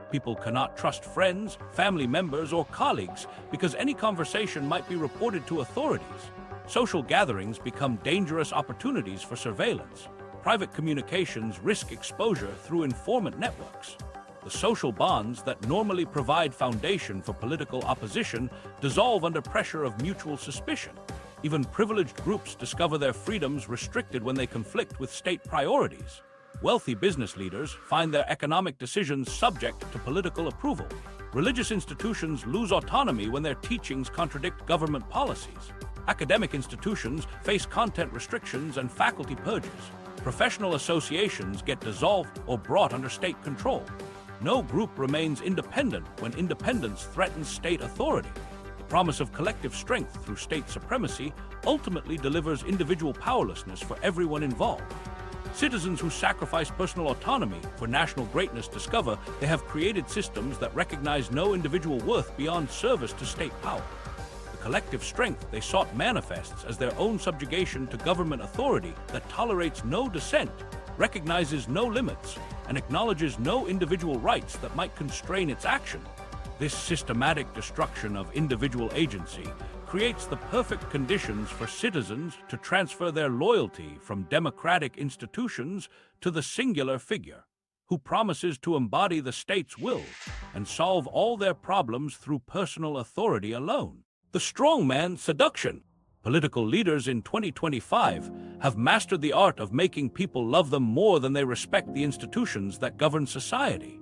People cannot trust friends, family members, or colleagues because any conversation might be reported to authorities. Social gatherings become dangerous opportunities for surveillance. Private communications risk exposure through informant networks. The social bonds that normally provide foundation for political opposition dissolve under pressure of mutual suspicion. Even privileged groups discover their freedoms restricted when they conflict with state priorities. Wealthy business leaders find their economic decisions subject to political approval. Religious institutions lose autonomy when their teachings contradict government policies. Academic institutions face content restrictions and faculty purges. Professional associations get dissolved or brought under state control. No group remains independent when independence threatens state authority. The promise of collective strength through state supremacy ultimately delivers individual powerlessness for everyone involved. Citizens who sacrifice personal autonomy for national greatness discover they have created systems that recognize no individual worth beyond service to state power. The collective strength they sought manifests as their own subjugation to government authority that tolerates no dissent, recognizes no limits, and acknowledges no individual rights that might constrain its action. This systematic destruction of individual agency creates the perfect conditions for citizens to transfer their loyalty from democratic institutions to the singular figure, who promises to embody the state's will and solve all their problems through personal authority alone. The strongman seduction. Political leaders in 2025 have mastered the art of making people love them more than they respect the institutions that govern society.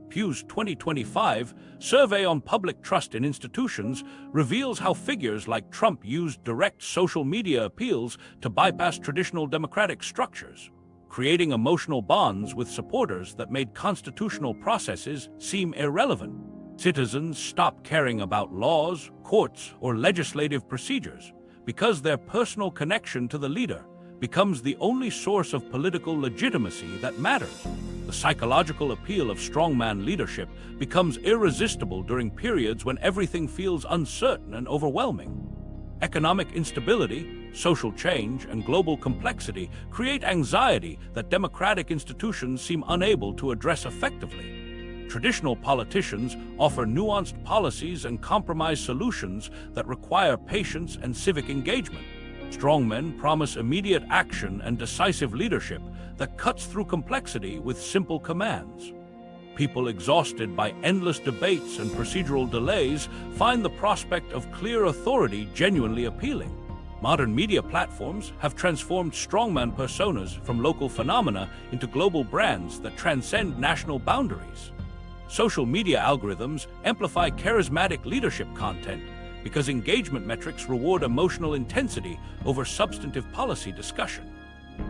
Pew's 2025 survey on public trust in institutions reveals how figures like Trump used direct social media appeals to bypass traditional democratic structures, creating emotional bonds with supporters that made constitutional processes seem irrelevant. Citizens stop caring about laws, courts, or legislative procedures because their personal connection to the leader becomes the only source of political legitimacy that matters. The psychological appeal of strongman leadership becomes irresistible during periods when everything feels uncertain and overwhelming. Economic instability, social change, and global complexity create anxiety that democratic institutions seem unable to address effectively. Traditional politicians offer nuanced policies and compromise solutions that require patience and civic engagement. Strongmen promise immediate action and decisive leadership that cuts through complexity with simple commands. People exhausted by endless debates and procedural delays find the prospect of clear authority genuinely appealing. Modern media platforms have transformed strongman personas from local phenomena into global brands that transcend national boundaries. Social media algorithms amplify charismatic leadership content because engagement metrics reward emotional intensity over substantive policy discussion.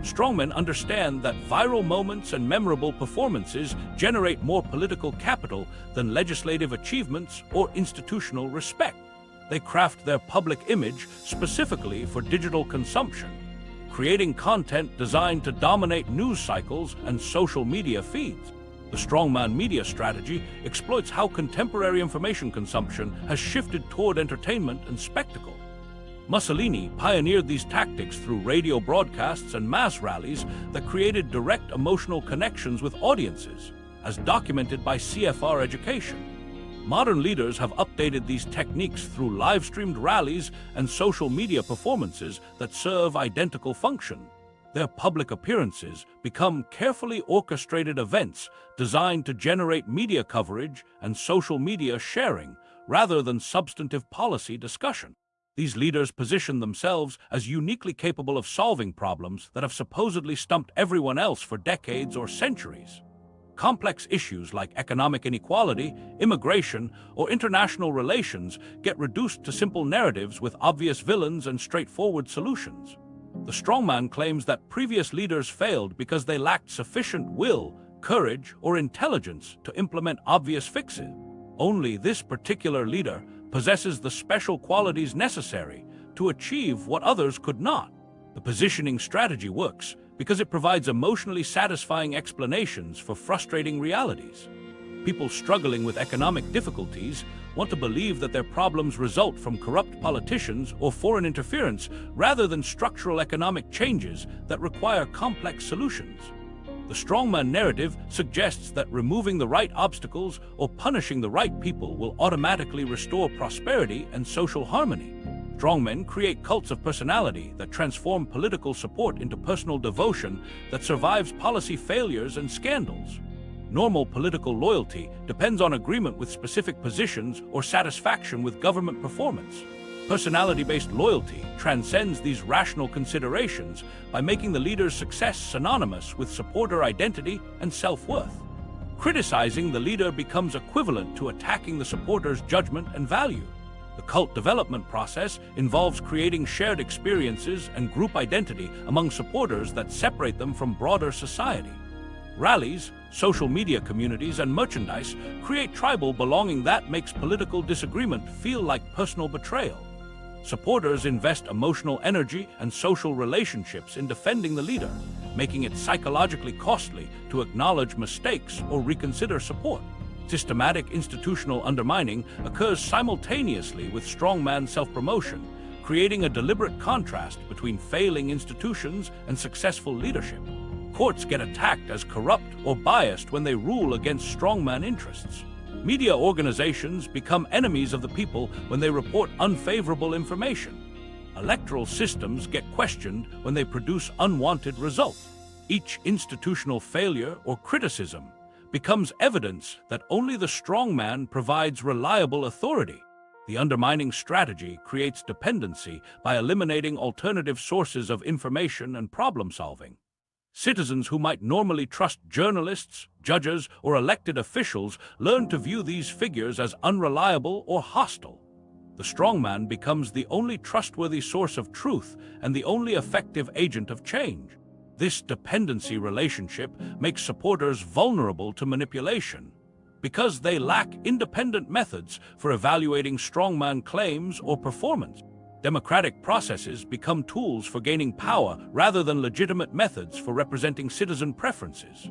Strongmen understand that viral moments and memorable performances generate more political capital than legislative achievements or institutional respect. They craft their public image specifically for digital consumption, creating content designed to dominate news cycles and social media feeds. The strongman media strategy exploits how contemporary information consumption has shifted toward entertainment and spectacle. Mussolini pioneered these tactics through radio broadcasts and mass rallies that created direct emotional connections with audiences, as documented by CFR Education. Modern leaders have updated these techniques through live-streamed rallies and social media performances that serve identical function. Their public appearances become carefully orchestrated events designed to generate media coverage and social media sharing, rather than substantive policy discussion. These leaders position themselves as uniquely capable of solving problems that have supposedly stumped everyone else for decades or centuries. Complex issues like economic inequality, immigration, or international relations get reduced to simple narratives with obvious villains and straightforward solutions. The strongman claims that previous leaders failed because they lacked sufficient will, courage, or intelligence to implement obvious fixes. Only this particular leader possesses the special qualities necessary to achieve what others could not. The positioning strategy works because it provides emotionally satisfying explanations for frustrating realities. People struggling with economic difficulties want to believe that their problems result from corrupt politicians or foreign interference rather than structural economic changes that require complex solutions. The strongman narrative suggests that removing the right obstacles or punishing the right people will automatically restore prosperity and social harmony. Strongmen create cults of personality that transform political support into personal devotion that survives policy failures and scandals. Normal political loyalty depends on agreement with specific positions or satisfaction with government performance. Personality-based loyalty transcends these rational considerations by making the leader's success synonymous with supporter identity and self-worth. Criticizing the leader becomes equivalent to attacking the supporter's judgment and value. The cult development process involves creating shared experiences and group identity among supporters that separate them from broader society. Rallies, social media communities, and merchandise create tribal belonging that makes political disagreement feel like personal betrayal. Supporters invest emotional energy and social relationships in defending the leader, making it psychologically costly to acknowledge mistakes or reconsider support. Systematic institutional undermining occurs simultaneously with strongman self-promotion, creating a deliberate contrast between failing institutions and successful leadership. Courts get attacked as corrupt or biased when they rule against strongman interests. Media organizations become enemies of the people when they report unfavorable information. Electoral systems get questioned when they produce unwanted results. Each institutional failure or criticism becomes evidence that only the strongman provides reliable authority. The undermining strategy creates dependency by eliminating alternative sources of information and problem-solving. Citizens who might normally trust journalists, judges, or elected officials learn to view these figures as unreliable or hostile. The strongman becomes the only trustworthy source of truth and the only effective agent of change. This dependency relationship makes supporters vulnerable to manipulation because they lack independent methods for evaluating strongman claims or performance. Democratic processes become tools for gaining power rather than legitimate methods for representing citizen preferences.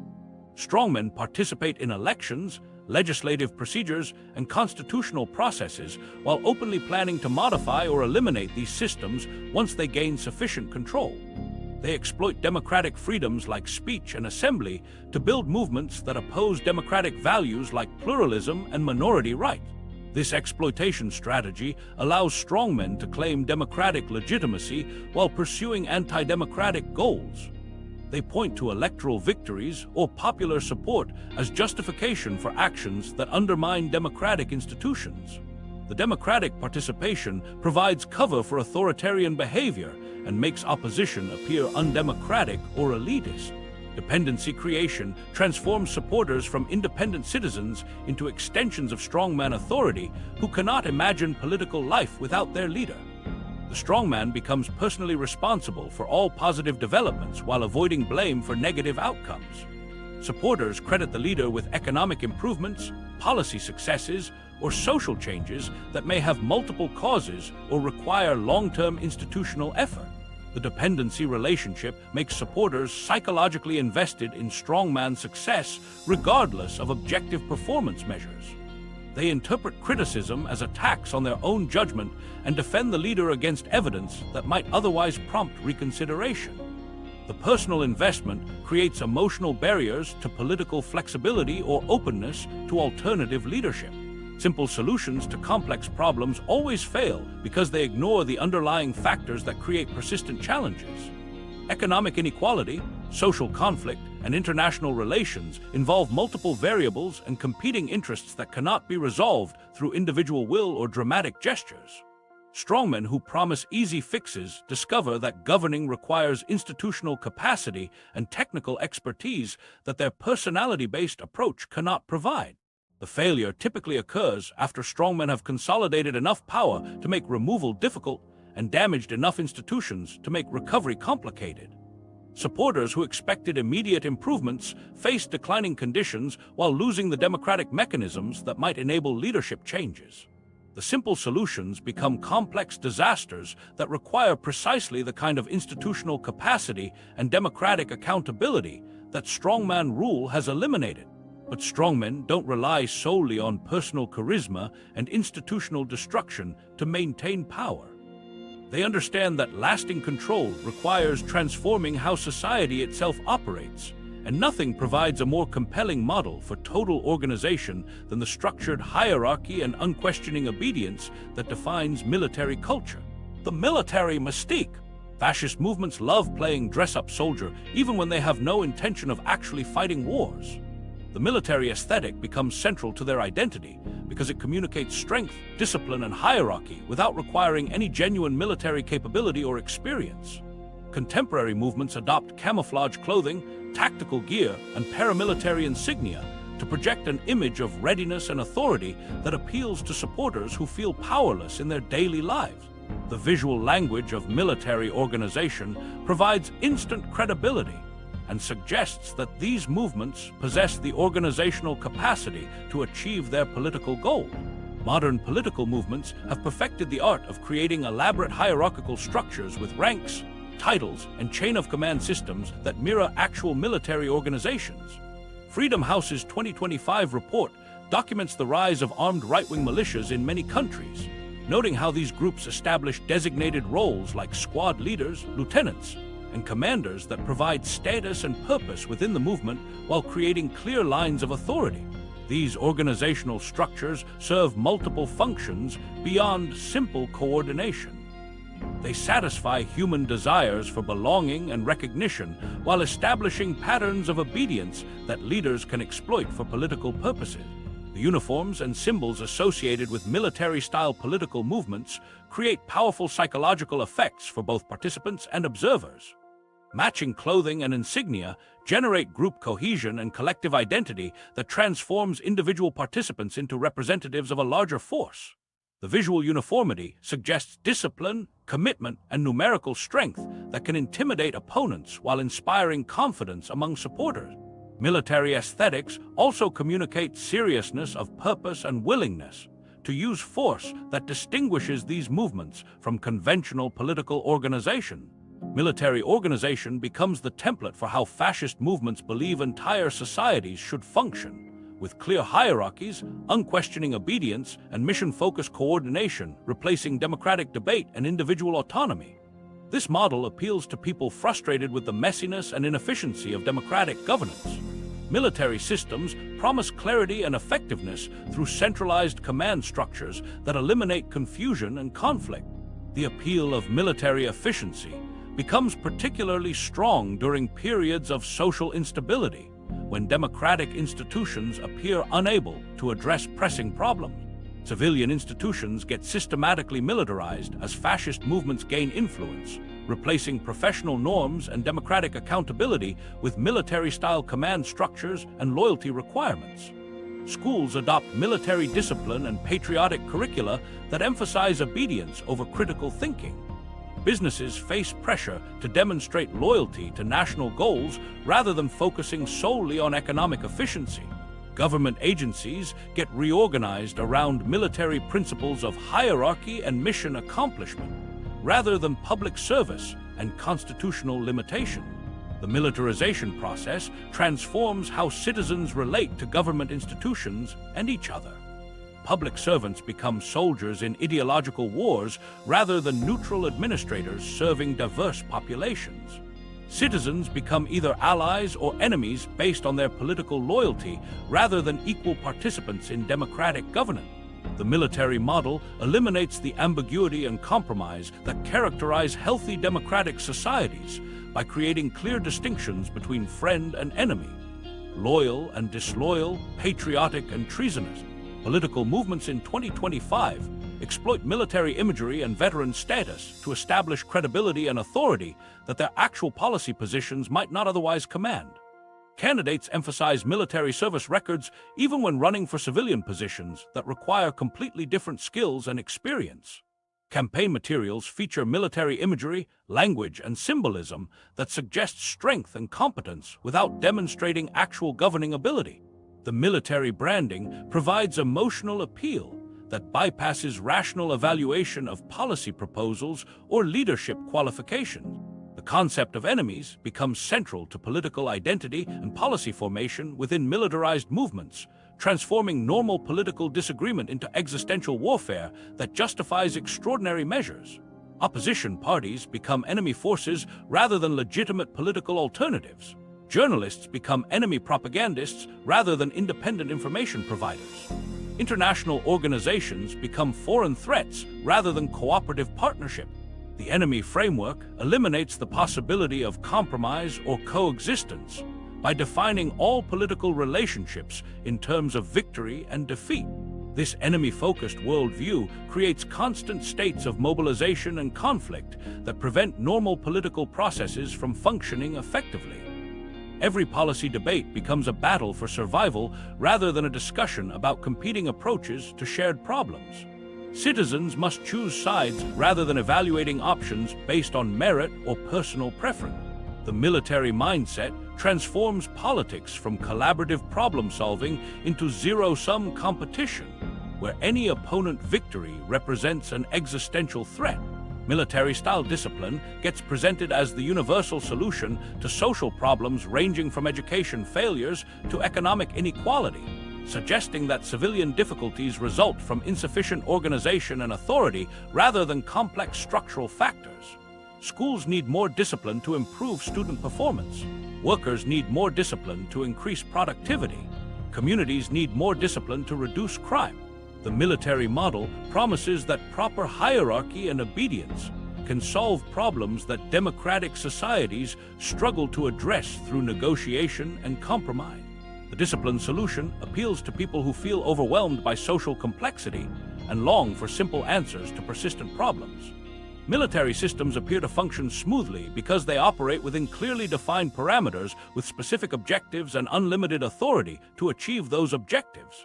Strongmen participate in elections, legislative procedures, and constitutional processes while openly planning to modify or eliminate these systems once they gain sufficient control. They exploit democratic freedoms like speech and assembly to build movements that oppose democratic values like pluralism and minority rights. This exploitation strategy allows strongmen to claim democratic legitimacy while pursuing anti-democratic goals. They point to electoral victories or popular support as justification for actions that undermine democratic institutions. The democratic participation provides cover for authoritarian behavior and makes opposition appear undemocratic or elitist. Dependency creation transforms supporters from independent citizens into extensions of strongman authority who cannot imagine political life without their leader. The strongman becomes personally responsible for all positive developments while avoiding blame for negative outcomes. Supporters credit the leader with economic improvements, policy successes, or social changes that may have multiple causes or require long-term institutional effort. The dependency relationship makes supporters psychologically invested in strongman success regardless of objective performance measures. They interpret criticism as attacks on their own judgment and defend the leader against evidence that might otherwise prompt reconsideration. The personal investment creates emotional barriers to political flexibility or openness to alternative leadership. Simple solutions to complex problems always fail because they ignore the underlying factors that create persistent challenges. Economic inequality, social conflict, and international relations involve multiple variables and competing interests that cannot be resolved through individual will or dramatic gestures. Strongmen who promise easy fixes discover that governing requires institutional capacity and technical expertise that their personality-based approach cannot provide. The failure typically occurs after strongmen have consolidated enough power to make removal difficult and damaged enough institutions to make recovery complicated. Supporters who expected immediate improvements face declining conditions while losing the democratic mechanisms that might enable leadership changes. The simple solutions become complex disasters that require precisely the kind of institutional capacity and democratic accountability that strongman rule has eliminated. But strongmen don't rely solely on personal charisma and institutional destruction to maintain power. They understand that lasting control requires transforming how society itself operates, and nothing provides a more compelling model for total organization than the structured hierarchy and unquestioning obedience that defines military culture. The military mystique. Fascist movements love playing dress-up soldier even when they have no intention of actually fighting wars. The military aesthetic becomes central to their identity because it communicates strength, discipline, and hierarchy without requiring any genuine military capability or experience. Contemporary movements adopt camouflage clothing, tactical gear, and paramilitary insignia to project an image of readiness and authority that appeals to supporters who feel powerless in their daily lives. The visual language of military organization provides instant credibility and suggests that these movements possess the organizational capacity to achieve their political goal. Modern political movements have perfected the art of creating elaborate hierarchical structures with ranks, titles, and chain-of-command systems that mirror actual military organizations. Freedom House's 2025 report documents the rise of armed right-wing militias in many countries, noting how these groups establish designated roles like squad leaders, lieutenants, and commanders that provide status and purpose within the movement while creating clear lines of authority. These organizational structures serve multiple functions beyond simple coordination. They satisfy human desires for belonging and recognition while establishing patterns of obedience that leaders can exploit for political purposes. The uniforms and symbols associated with military-style political movements create powerful psychological effects for both participants and observers. Matching clothing and insignia generate group cohesion and collective identity that transforms individual participants into representatives of a larger force. The visual uniformity suggests discipline, commitment, and numerical strength that can intimidate opponents while inspiring confidence among supporters. Military aesthetics also communicate seriousness of purpose and willingness to use force that distinguishes these movements from conventional political organization. Military organization becomes the template for how fascist movements believe entire societies should function, with clear hierarchies, unquestioning obedience, and mission-focused coordination replacing democratic debate and individual autonomy. This model appeals to people frustrated with the messiness and inefficiency of democratic governance. Military systems promise clarity and effectiveness through centralized command structures that eliminate confusion and conflict. The appeal of military efficiency becomes particularly strong during periods of social instability, when democratic institutions appear unable to address pressing problems. Civilian institutions get systematically militarized as fascist movements gain influence, replacing professional norms and democratic accountability with military-style command structures and loyalty requirements. Schools adopt military discipline and patriotic curricula that emphasize obedience over critical thinking. businesses face pressure to demonstrate loyalty to national goals rather than focusing solely on economic efficiency. Government agencies get reorganized around military principles of hierarchy and mission accomplishment, rather than public service and constitutional limitation. The militarization process transforms how citizens relate to government institutions and each other. Public servants become soldiers in ideological wars rather than neutral administrators serving diverse populations. Citizens become either allies or enemies based on their political loyalty rather than equal participants in democratic governance. The military model eliminates the ambiguity and compromise that characterize healthy democratic societies by creating clear distinctions between friend and enemy, loyal and disloyal, patriotic and treasonous. Political movements in 2025 exploit military imagery and veteran status to establish credibility and authority that their actual policy positions might not otherwise command. Candidates emphasize military service records even when running for civilian positions that require completely different skills and experience. Campaign materials feature military imagery, language, and symbolism that suggests strength and competence without demonstrating actual governing ability. The military branding provides emotional appeal that bypasses rational evaluation of policy proposals or leadership qualifications. The concept of enemies becomes central to political identity and policy formation within militarized movements, transforming normal political disagreement into existential warfare that justifies extraordinary measures. Opposition parties become enemy forces rather than legitimate political alternatives. Journalists become enemy propagandists rather than independent information providers. International organizations become foreign threats rather than cooperative partnership. The enemy framework eliminates the possibility of compromise or coexistence by defining all political relationships in terms of victory and defeat. This enemy-focused worldview creates constant states of mobilization and conflict that prevent normal political processes from functioning effectively. Every policy debate becomes a battle for survival rather than a discussion about competing approaches to shared problems. Citizens must choose sides rather than evaluating options based on merit or personal preference. The military mindset transforms politics from collaborative problem-solving into zero-sum competition, where any opponent victory represents an existential threat. Military-style discipline gets presented as the universal solution to social problems ranging from education failures to economic inequality, suggesting that civilian difficulties result from insufficient organization and authority rather than complex structural factors. Schools need more discipline to improve student performance. Workers need more discipline to increase productivity. Communities need more discipline to reduce crime. The military model promises that proper hierarchy and obedience can solve problems that democratic societies struggle to address through negotiation and compromise. The discipline solution appeals to people who feel overwhelmed by social complexity and long for simple answers to persistent problems. Military systems appear to function smoothly because they operate within clearly defined parameters with specific objectives and unlimited authority to achieve those objectives.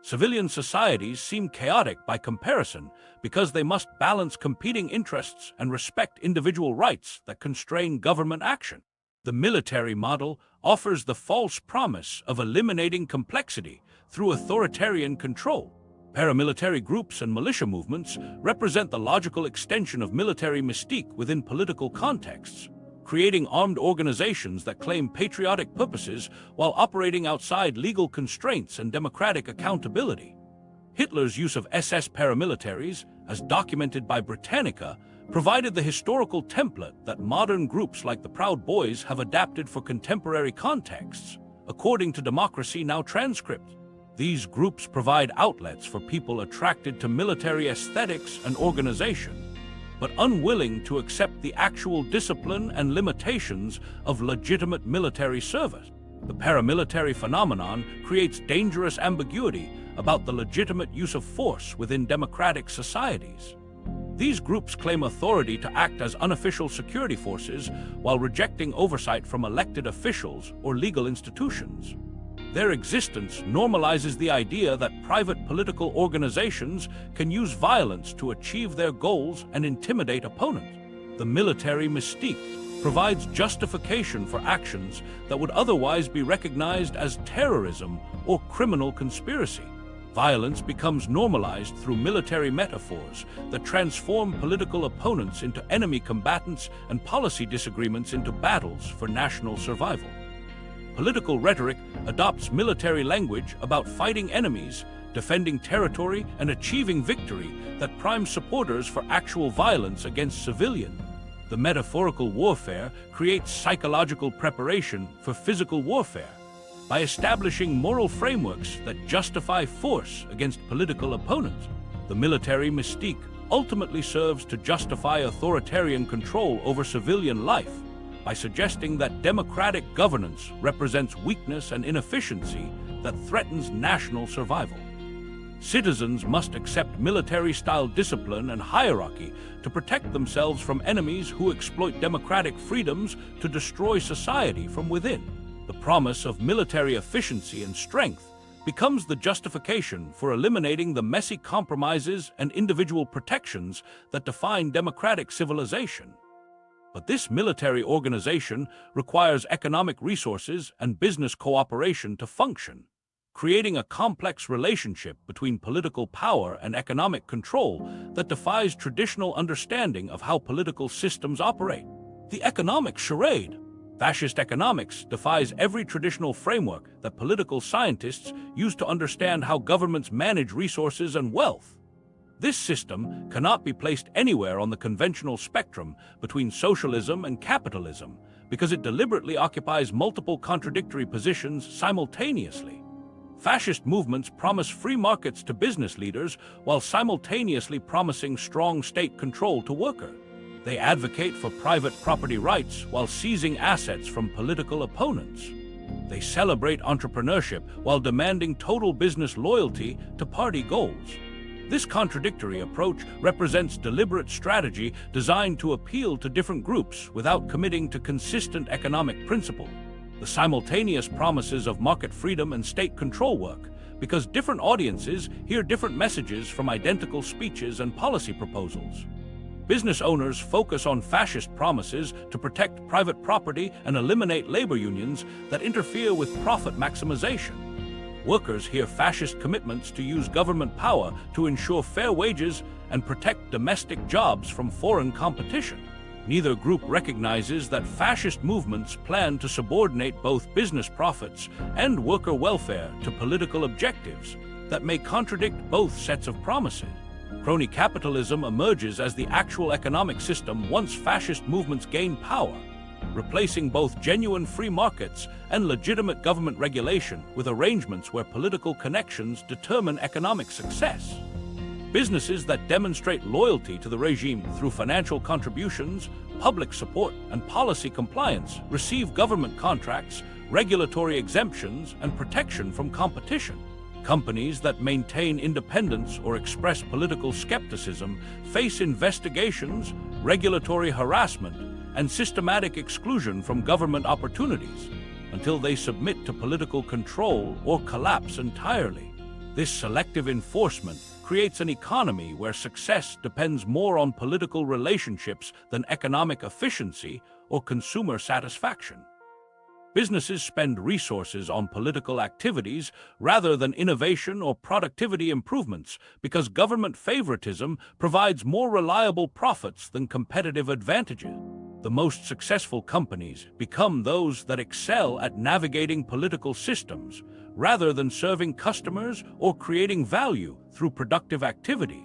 Civilian societies seem chaotic by comparison because they must balance competing interests and respect individual rights that constrain government action. The military model offers the false promise of eliminating complexity through authoritarian control. Paramilitary groups and militia movements represent the logical extension of military mystique within political contexts, creating armed organizations that claim patriotic purposes while operating outside legal constraints and democratic accountability. Hitler's use of SS paramilitaries, as documented by Britannica, provided the historical template that modern groups like the Proud Boys have adapted for contemporary contexts, according to Democracy Now! Transcript. These groups provide outlets for people attracted to military aesthetics and organization, but unwilling to accept the actual discipline and limitations of legitimate military service. The paramilitary phenomenon creates dangerous ambiguity about the legitimate use of force within democratic societies. These groups claim authority to act as unofficial security forces while rejecting oversight from elected officials or legal institutions. Their existence normalizes the idea that private political organizations can use violence to achieve their goals and intimidate opponents. The military mystique provides justification for actions that would otherwise be recognized as terrorism or criminal conspiracy. Violence becomes normalized through military metaphors that transform political opponents into enemy combatants and policy disagreements into battles for national survival. Political rhetoric adopts military language about fighting enemies, defending territory, and achieving victory that primes supporters for actual violence against civilians. The metaphorical warfare creates psychological preparation for physical warfare. By establishing moral frameworks that justify force against political opponents, the military mystique ultimately serves to justify authoritarian control over civilian life by suggesting that democratic governance represents weakness and inefficiency that threatens national survival. Citizens must accept military-style discipline and hierarchy to protect themselves from enemies who exploit democratic freedoms to destroy society from within. The promise of military efficiency and strength becomes the justification for eliminating the messy compromises and individual protections that define democratic civilization. But this military organization requires economic resources and business cooperation to function, creating a complex relationship between political power and economic control that defies traditional understanding of how political systems operate. The economic charade. Fascist economics defies every traditional framework that political scientists use to understand how governments manage resources and wealth. This system cannot be placed anywhere on the conventional spectrum between socialism and capitalism because it deliberately occupies multiple contradictory positions simultaneously. Fascist movements promise free markets to business leaders while simultaneously promising strong state control to workers. They advocate for private property rights while seizing assets from political opponents. They celebrate entrepreneurship while demanding total business loyalty to party goals. This contradictory approach represents deliberate strategy designed to appeal to different groups without committing to consistent economic principles. The simultaneous promises of market freedom and state control work because different audiences hear different messages from identical speeches and policy proposals. Business owners focus on fascist promises to protect private property and eliminate labor unions that interfere with profit maximization. Workers hear fascist commitments to use government power to ensure fair wages and protect domestic jobs from foreign competition. Neither group recognizes that fascist movements plan to subordinate both business profits and worker welfare to political objectives that may contradict both sets of promises. Crony capitalism emerges as the actual economic system once fascist movements gain power, replacing both genuine free markets and legitimate government regulation with arrangements where political connections determine economic success. Businesses that demonstrate loyalty to the regime through financial contributions, public support, and policy compliance receive government contracts, regulatory exemptions, and protection from competition. Companies that maintain independence or express political skepticism face investigations, regulatory harassment, and systematic exclusion from government opportunities until they submit to political control or collapse entirely. This selective enforcement creates an economy where success depends more on political relationships than economic efficiency or consumer satisfaction. Businesses spend resources on political activities rather than innovation or productivity improvements because government favoritism provides more reliable profits than competitive advantages. The most successful companies become those that excel at navigating political systems rather than serving customers or creating value through productive activity.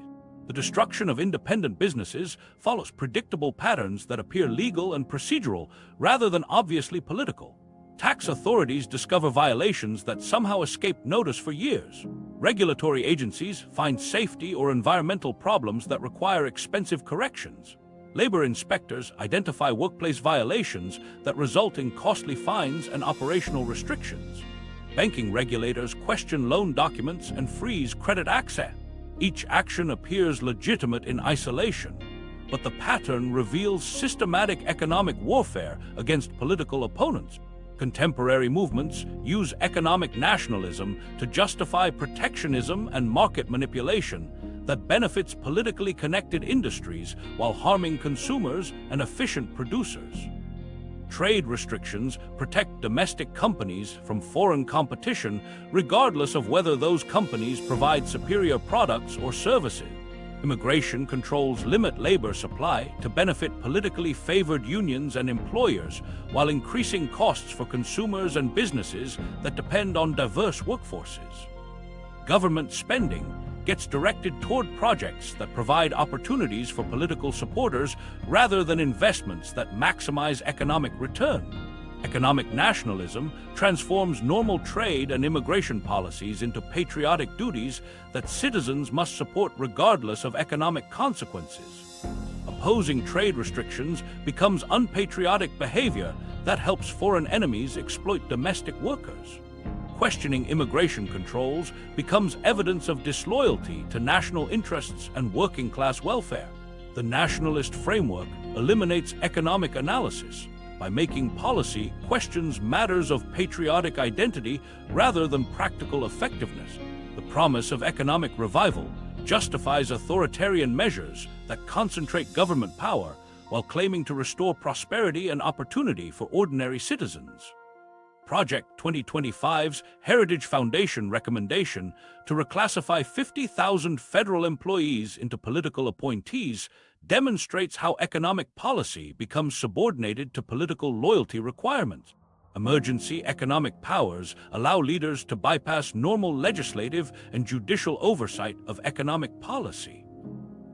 The destruction of independent businesses follows predictable patterns that appear legal and procedural rather than obviously political. Tax authorities discover violations that somehow escape notice for years. Regulatory agencies find safety or environmental problems that require expensive corrections. Labor inspectors identify workplace violations that result in costly fines and operational restrictions. Banking regulators question loan documents and freeze credit access. Each action appears legitimate in isolation, but the pattern reveals systematic economic warfare against political opponents. Contemporary movements use economic nationalism to justify protectionism and market manipulation that benefits politically connected industries while harming consumers and efficient producers. Trade restrictions protect domestic companies from foreign competition, regardless of whether those companies provide superior products or services. Immigration controls limit labor supply to benefit politically favored unions and employers, while increasing costs for consumers and businesses that depend on diverse workforces. Government spending gets directed toward projects that provide opportunities for political supporters rather than investments that maximize economic return. Economic nationalism transforms normal trade and immigration policies into patriotic duties that citizens must support regardless of economic consequences. Opposing trade restrictions becomes unpatriotic behavior that helps foreign enemies exploit domestic workers. Questioning immigration controls becomes evidence of disloyalty to national interests and working-class welfare. The nationalist framework eliminates economic analysis by making policy questions matters of patriotic identity rather than practical effectiveness. The promise of economic revival justifies authoritarian measures that concentrate government power while claiming to restore prosperity and opportunity for ordinary citizens. Project 2025's Heritage Foundation recommendation to reclassify 50,000 federal employees into political appointees demonstrates how economic policy becomes subordinated to political loyalty requirements. Emergency economic powers allow leaders to bypass normal legislative and judicial oversight of economic policy.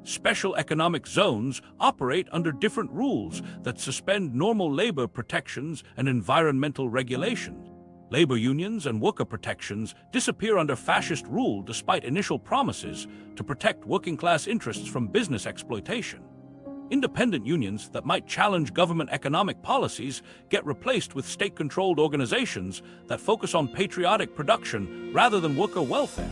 Special economic zones operate under different rules that suspend normal labor protections and environmental regulations. Labor unions and worker protections disappear under fascist rule despite initial promises to protect working-class interests from business exploitation. Independent unions that might challenge government economic policies get replaced with state-controlled organizations that focus on patriotic production rather than worker welfare.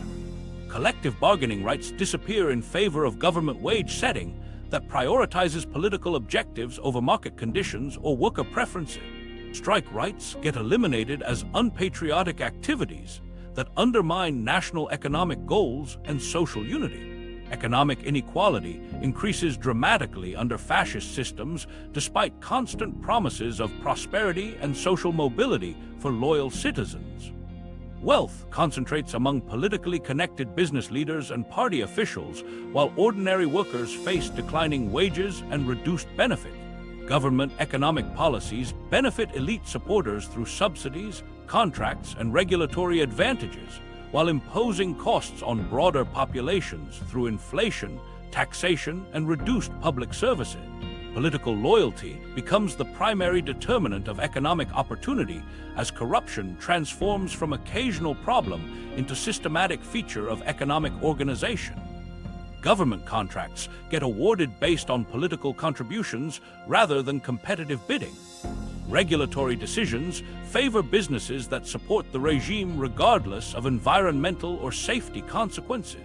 Collective bargaining rights disappear in favor of government wage setting that prioritizes political objectives over market conditions or worker preferences. Strike rights get eliminated as unpatriotic activities that undermine national economic goals and social unity. Economic inequality increases dramatically under fascist systems despite constant promises of prosperity and social mobility for loyal citizens. Wealth concentrates among politically connected business leaders and party officials, while ordinary workers face declining wages and reduced benefits. Government economic policies benefit elite supporters through subsidies, contracts, and regulatory advantages, while imposing costs on broader populations through inflation, taxation, and reduced public services. Political loyalty becomes the primary determinant of economic opportunity as corruption transforms from occasional problem into systematic feature of economic organization. Government contracts get awarded based on political contributions rather than competitive bidding. Regulatory decisions favor businesses that support the regime regardless of environmental or safety consequences.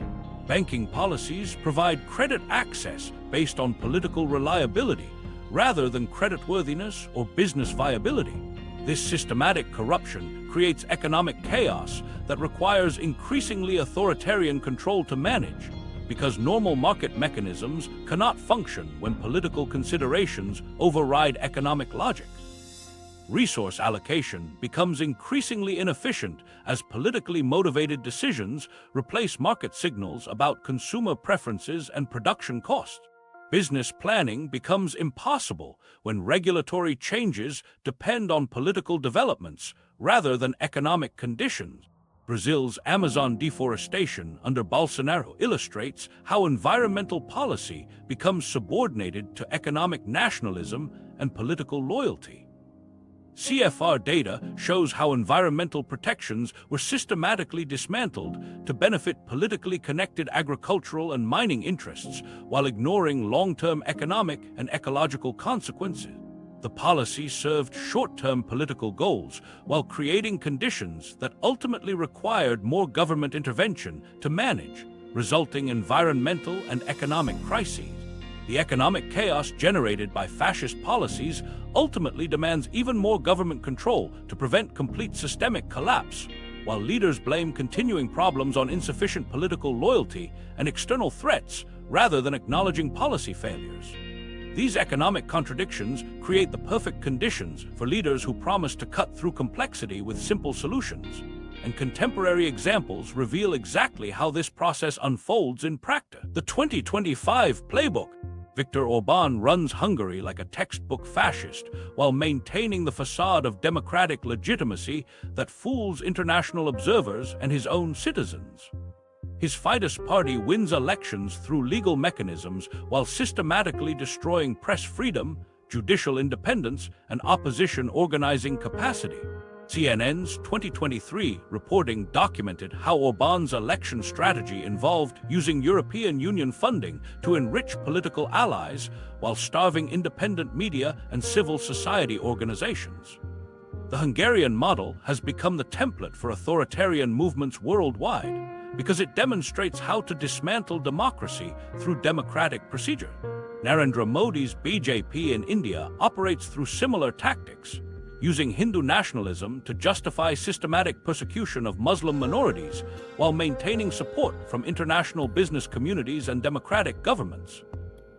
Banking policies provide credit access based on political reliability rather than creditworthiness or business viability. This systematic corruption creates economic chaos that requires increasingly authoritarian control to manage, because normal market mechanisms cannot function when political considerations override economic logic. Resource allocation becomes increasingly inefficient as politically motivated decisions replace market signals about consumer preferences and production costs. Business planning becomes impossible when regulatory changes depend on political developments rather than economic conditions. Brazil's Amazon deforestation under Bolsonaro illustrates how environmental policy becomes subordinated to economic nationalism and political loyalty. CFR data shows how environmental protections were systematically dismantled to benefit politically connected agricultural and mining interests while ignoring long-term economic and ecological consequences. The policy served short-term political goals while creating conditions that ultimately required more government intervention to manage, resulting in environmental and economic crises. The economic chaos generated by fascist policies ultimately demands even more government control to prevent complete systemic collapse, while leaders blame continuing problems on insufficient political loyalty and external threats rather than acknowledging policy failures. These economic contradictions create the perfect conditions for leaders who promise to cut through complexity with simple solutions, and contemporary examples reveal exactly how this process unfolds in practice. The 2025 playbook. Viktor Orbán runs Hungary like a textbook fascist while maintaining the facade of democratic legitimacy that fools international observers and his own citizens. His Fidesz party wins elections through legal mechanisms while systematically destroying press freedom, judicial independence, and opposition organizing capacity. CNN's 2023 reporting documented how Orbán's election strategy involved using European Union funding to enrich political allies while starving independent media and civil society organizations. The Hungarian model has become the template for authoritarian movements worldwide because it demonstrates how to dismantle democracy through democratic procedure. Narendra Modi's BJP in India operates through similar tactics, using Hindu nationalism to justify systematic persecution of Muslim minorities while maintaining support from international business communities and democratic governments.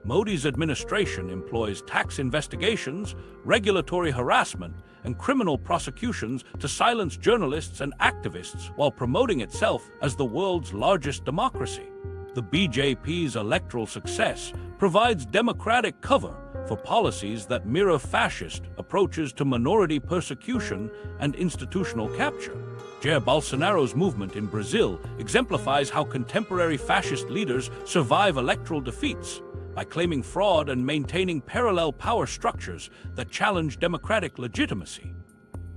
Modi's administration employs tax investigations, regulatory harassment, and criminal prosecutions to silence journalists and activists while promoting itself as the world's largest democracy. The BJP's electoral success provides democratic cover for policies that mirror fascist approaches to minority persecution and institutional capture. Jair Bolsonaro's movement in Brazil exemplifies how contemporary fascist leaders survive electoral defeats by claiming fraud and maintaining parallel power structures that challenge democratic legitimacy.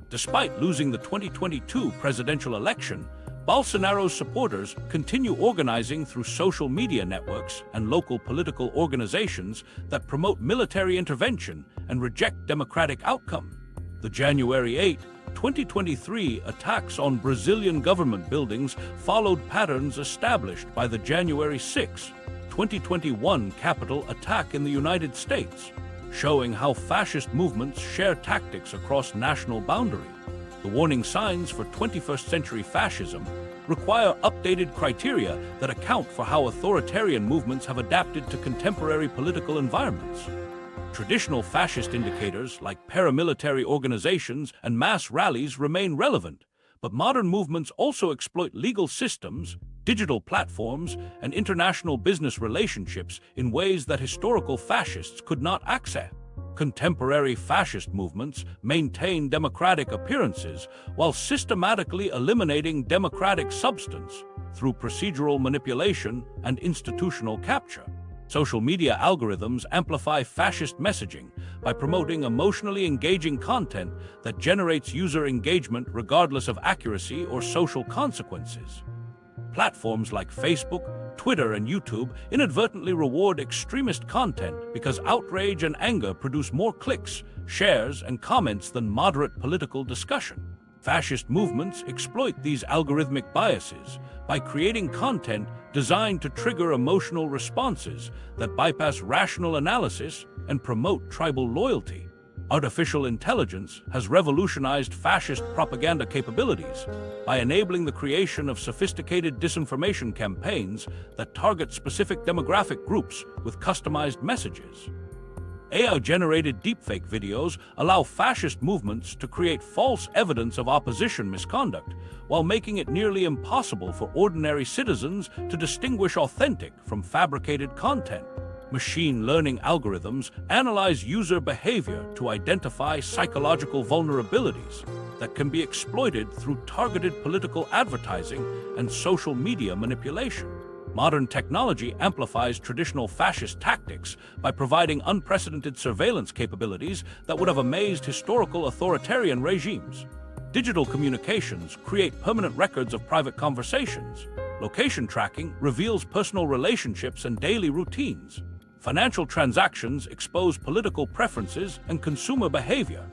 Despite losing the 2022 presidential election, Bolsonaro's supporters continue organizing through social media networks and local political organizations that promote military intervention and reject democratic outcome. The January 8, 2023 attacks on Brazilian government buildings followed patterns established by the January 6, 2021 Capitol attack in the United States, showing how fascist movements share tactics across national boundaries. The warning signs for 21st century fascism require updated criteria that account for how authoritarian movements have adapted to contemporary political environments. Traditional fascist indicators like paramilitary organizations and mass rallies remain relevant, but modern movements also exploit legal systems, digital platforms, and international business relationships in ways that historical fascists could not access. Contemporary fascist movements maintain democratic appearances while systematically eliminating democratic substance through procedural manipulation and institutional capture. Social media algorithms amplify fascist messaging by promoting emotionally engaging content that generates user engagement regardless of accuracy or social consequences. Platforms like Facebook, Twitter, and YouTube inadvertently reward extremist content because outrage and anger produce more clicks, shares, and comments than moderate political discussion. Fascist movements exploit these algorithmic biases by creating content designed to trigger emotional responses that bypass rational analysis and promote tribal loyalty. Artificial intelligence has revolutionized fascist propaganda capabilities by enabling the creation of sophisticated disinformation campaigns that target specific demographic groups with customized messages. AI-generated deepfake videos allow fascist movements to create false evidence of opposition misconduct, while making it nearly impossible for ordinary citizens to distinguish authentic from fabricated content. Machine learning algorithms analyze user behavior to identify psychological vulnerabilities that can be exploited through targeted political advertising and social media manipulation. Modern technology amplifies traditional fascist tactics by providing unprecedented surveillance capabilities that would have amazed historical authoritarian regimes. Digital communications create permanent records of private conversations. Location tracking reveals personal relationships and daily routines. Financial transactions expose political preferences and consumer behavior.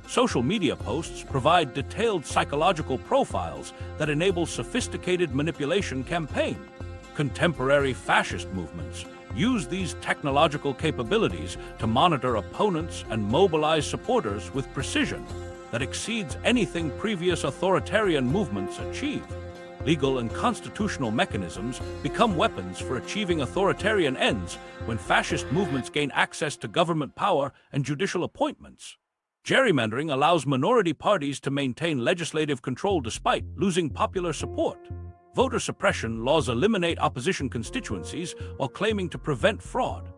Social media posts provide detailed psychological profiles that enable sophisticated manipulation campaigns. Contemporary fascist movements use these technological capabilities to monitor opponents and mobilize supporters with precision that exceeds anything previous authoritarian movements achieved. Legal and constitutional mechanisms become weapons for achieving authoritarian ends when fascist movements gain access to government power and judicial appointments. Gerrymandering allows minority parties to maintain legislative control despite losing popular support. Voter suppression laws eliminate opposition constituencies while claiming to prevent fraud.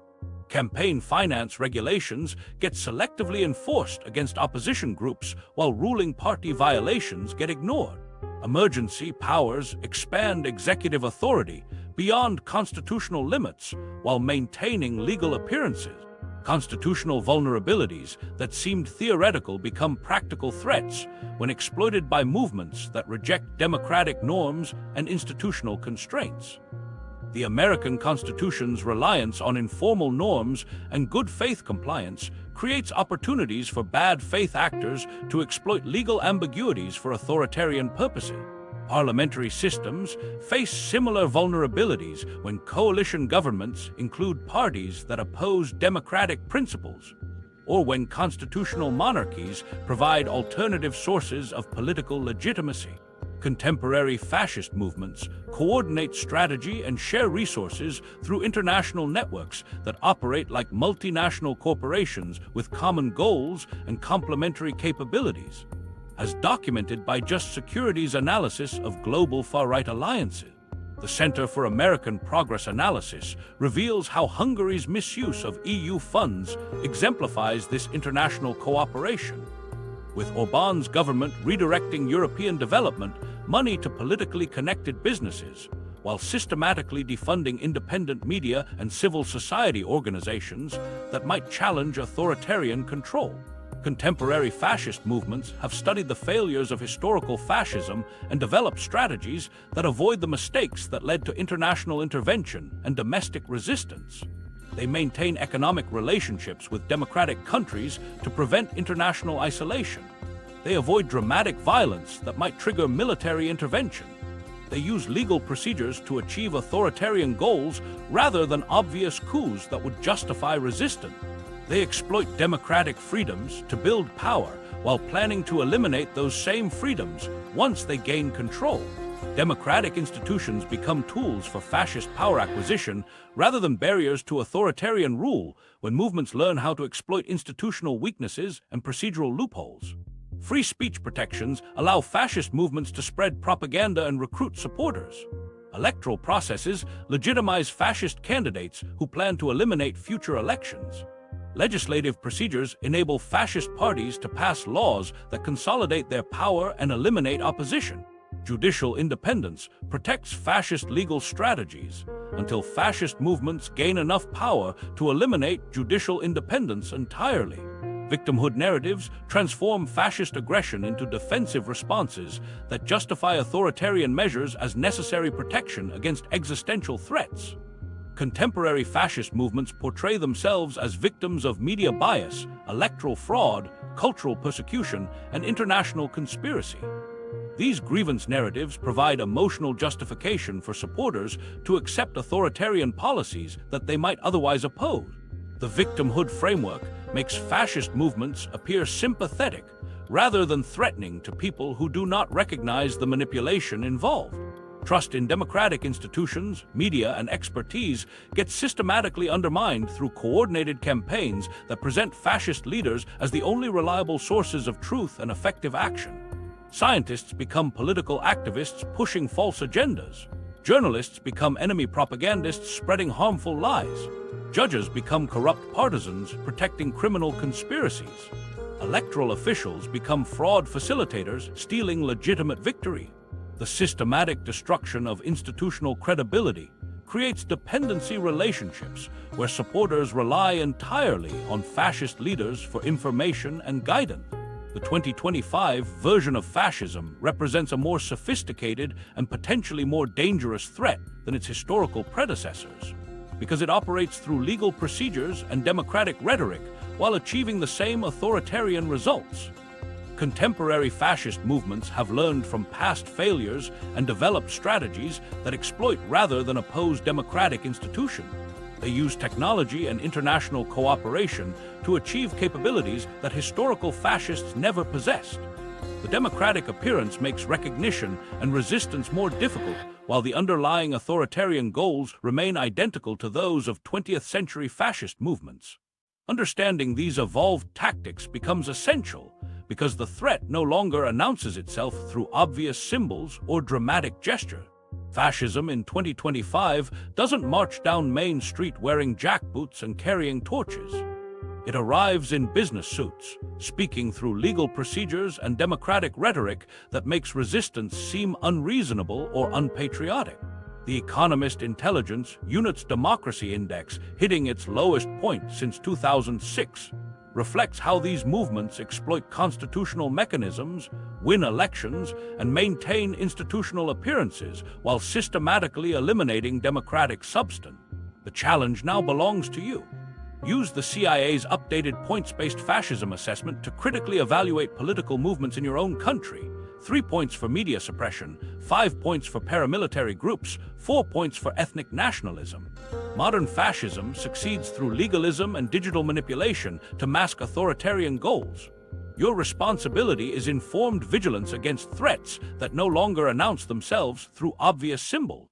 Campaign finance regulations get selectively enforced against opposition groups while ruling party violations get ignored. Emergency powers expand executive authority beyond constitutional limits while maintaining legal appearances. Constitutional vulnerabilities that seemed theoretical become practical threats when exploited by movements that reject democratic norms and institutional constraints. The American Constitution's reliance on informal norms and good faith compliance creates opportunities for bad faith actors to exploit legal ambiguities for authoritarian purposes. Parliamentary systems face similar vulnerabilities when coalition governments include parties that oppose democratic principles, or when constitutional monarchies provide alternative sources of political legitimacy. Contemporary fascist movements coordinate strategy and share resources through international networks that operate like multinational corporations with common goals and complementary capabilities, as documented by Just Security's analysis of global far-right alliances. The Center for American Progress Analysis reveals how Hungary's misuse of EU funds exemplifies this international cooperation, with Orbán's government redirecting European development money to politically connected businesses, while systematically defunding independent media and civil society organizations that might challenge authoritarian control. Contemporary fascist movements have studied the failures of historical fascism and developed strategies that avoid the mistakes that led to international intervention and domestic resistance. They maintain economic relationships with democratic countries to prevent international isolation. They avoid dramatic violence that might trigger military intervention. They use legal procedures to achieve authoritarian goals rather than obvious coups that would justify resistance. They exploit democratic freedoms to build power while planning to eliminate those same freedoms once they gain control. Democratic institutions become tools for fascist power acquisition rather than barriers to authoritarian rule when movements learn how to exploit institutional weaknesses and procedural loopholes. Free speech protections allow fascist movements to spread propaganda and recruit supporters. Electoral processes legitimize fascist candidates who plan to eliminate future elections. Legislative procedures enable fascist parties to pass laws that consolidate their power and eliminate opposition. Judicial independence protects fascist legal strategies until fascist movements gain enough power to eliminate judicial independence entirely. Victimhood narratives transform fascist aggression into defensive responses that justify authoritarian measures as necessary protection against existential threats. Contemporary fascist movements portray themselves as victims of media bias, electoral fraud, cultural persecution, and international conspiracy. These grievance narratives provide emotional justification for supporters to accept authoritarian policies that they might otherwise oppose. The victimhood framework makes fascist movements appear sympathetic rather than threatening to people who do not recognize the manipulation involved. Trust in democratic institutions, media, and expertise gets systematically undermined through coordinated campaigns that present fascist leaders as the only reliable sources of truth and effective action. Scientists become political activists pushing false agendas. Journalists become enemy propagandists spreading harmful lies. Judges become corrupt partisans protecting criminal conspiracies. Electoral officials become fraud facilitators stealing legitimate victory. The systematic destruction of institutional credibility creates dependency relationships where supporters rely entirely on fascist leaders for information and guidance. The 2025 version of fascism represents a more sophisticated and potentially more dangerous threat than its historical predecessors, because it operates through legal procedures and democratic rhetoric while achieving the same authoritarian results. Contemporary fascist movements have learned from past failures and developed strategies that exploit rather than oppose democratic institutions. They use technology and international cooperation to achieve capabilities that historical fascists never possessed. The democratic appearance makes recognition and resistance more difficult, while the underlying authoritarian goals remain identical to those of 20th century fascist movements. Understanding these evolved tactics becomes essential because the threat no longer announces itself through obvious symbols or dramatic gesture. Fascism in 2025 doesn't march down Main Street wearing jackboots and carrying torches. It arrives in business suits, speaking through legal procedures and democratic rhetoric that makes resistance seem unreasonable or unpatriotic. The Economist Intelligence Unit's Democracy Index, hitting its lowest point since 2006, reflects how these movements exploit constitutional mechanisms, win elections, and maintain institutional appearances while systematically eliminating democratic substance. The challenge now belongs to you. Use the CIA's updated points-based fascism assessment to critically evaluate political movements in your own country. 3 points for media suppression, 5 points for paramilitary groups, 4 points for ethnic nationalism. Modern fascism succeeds through legalism and digital manipulation to mask authoritarian goals. Your responsibility is informed vigilance against threats that no longer announce themselves through obvious symbols.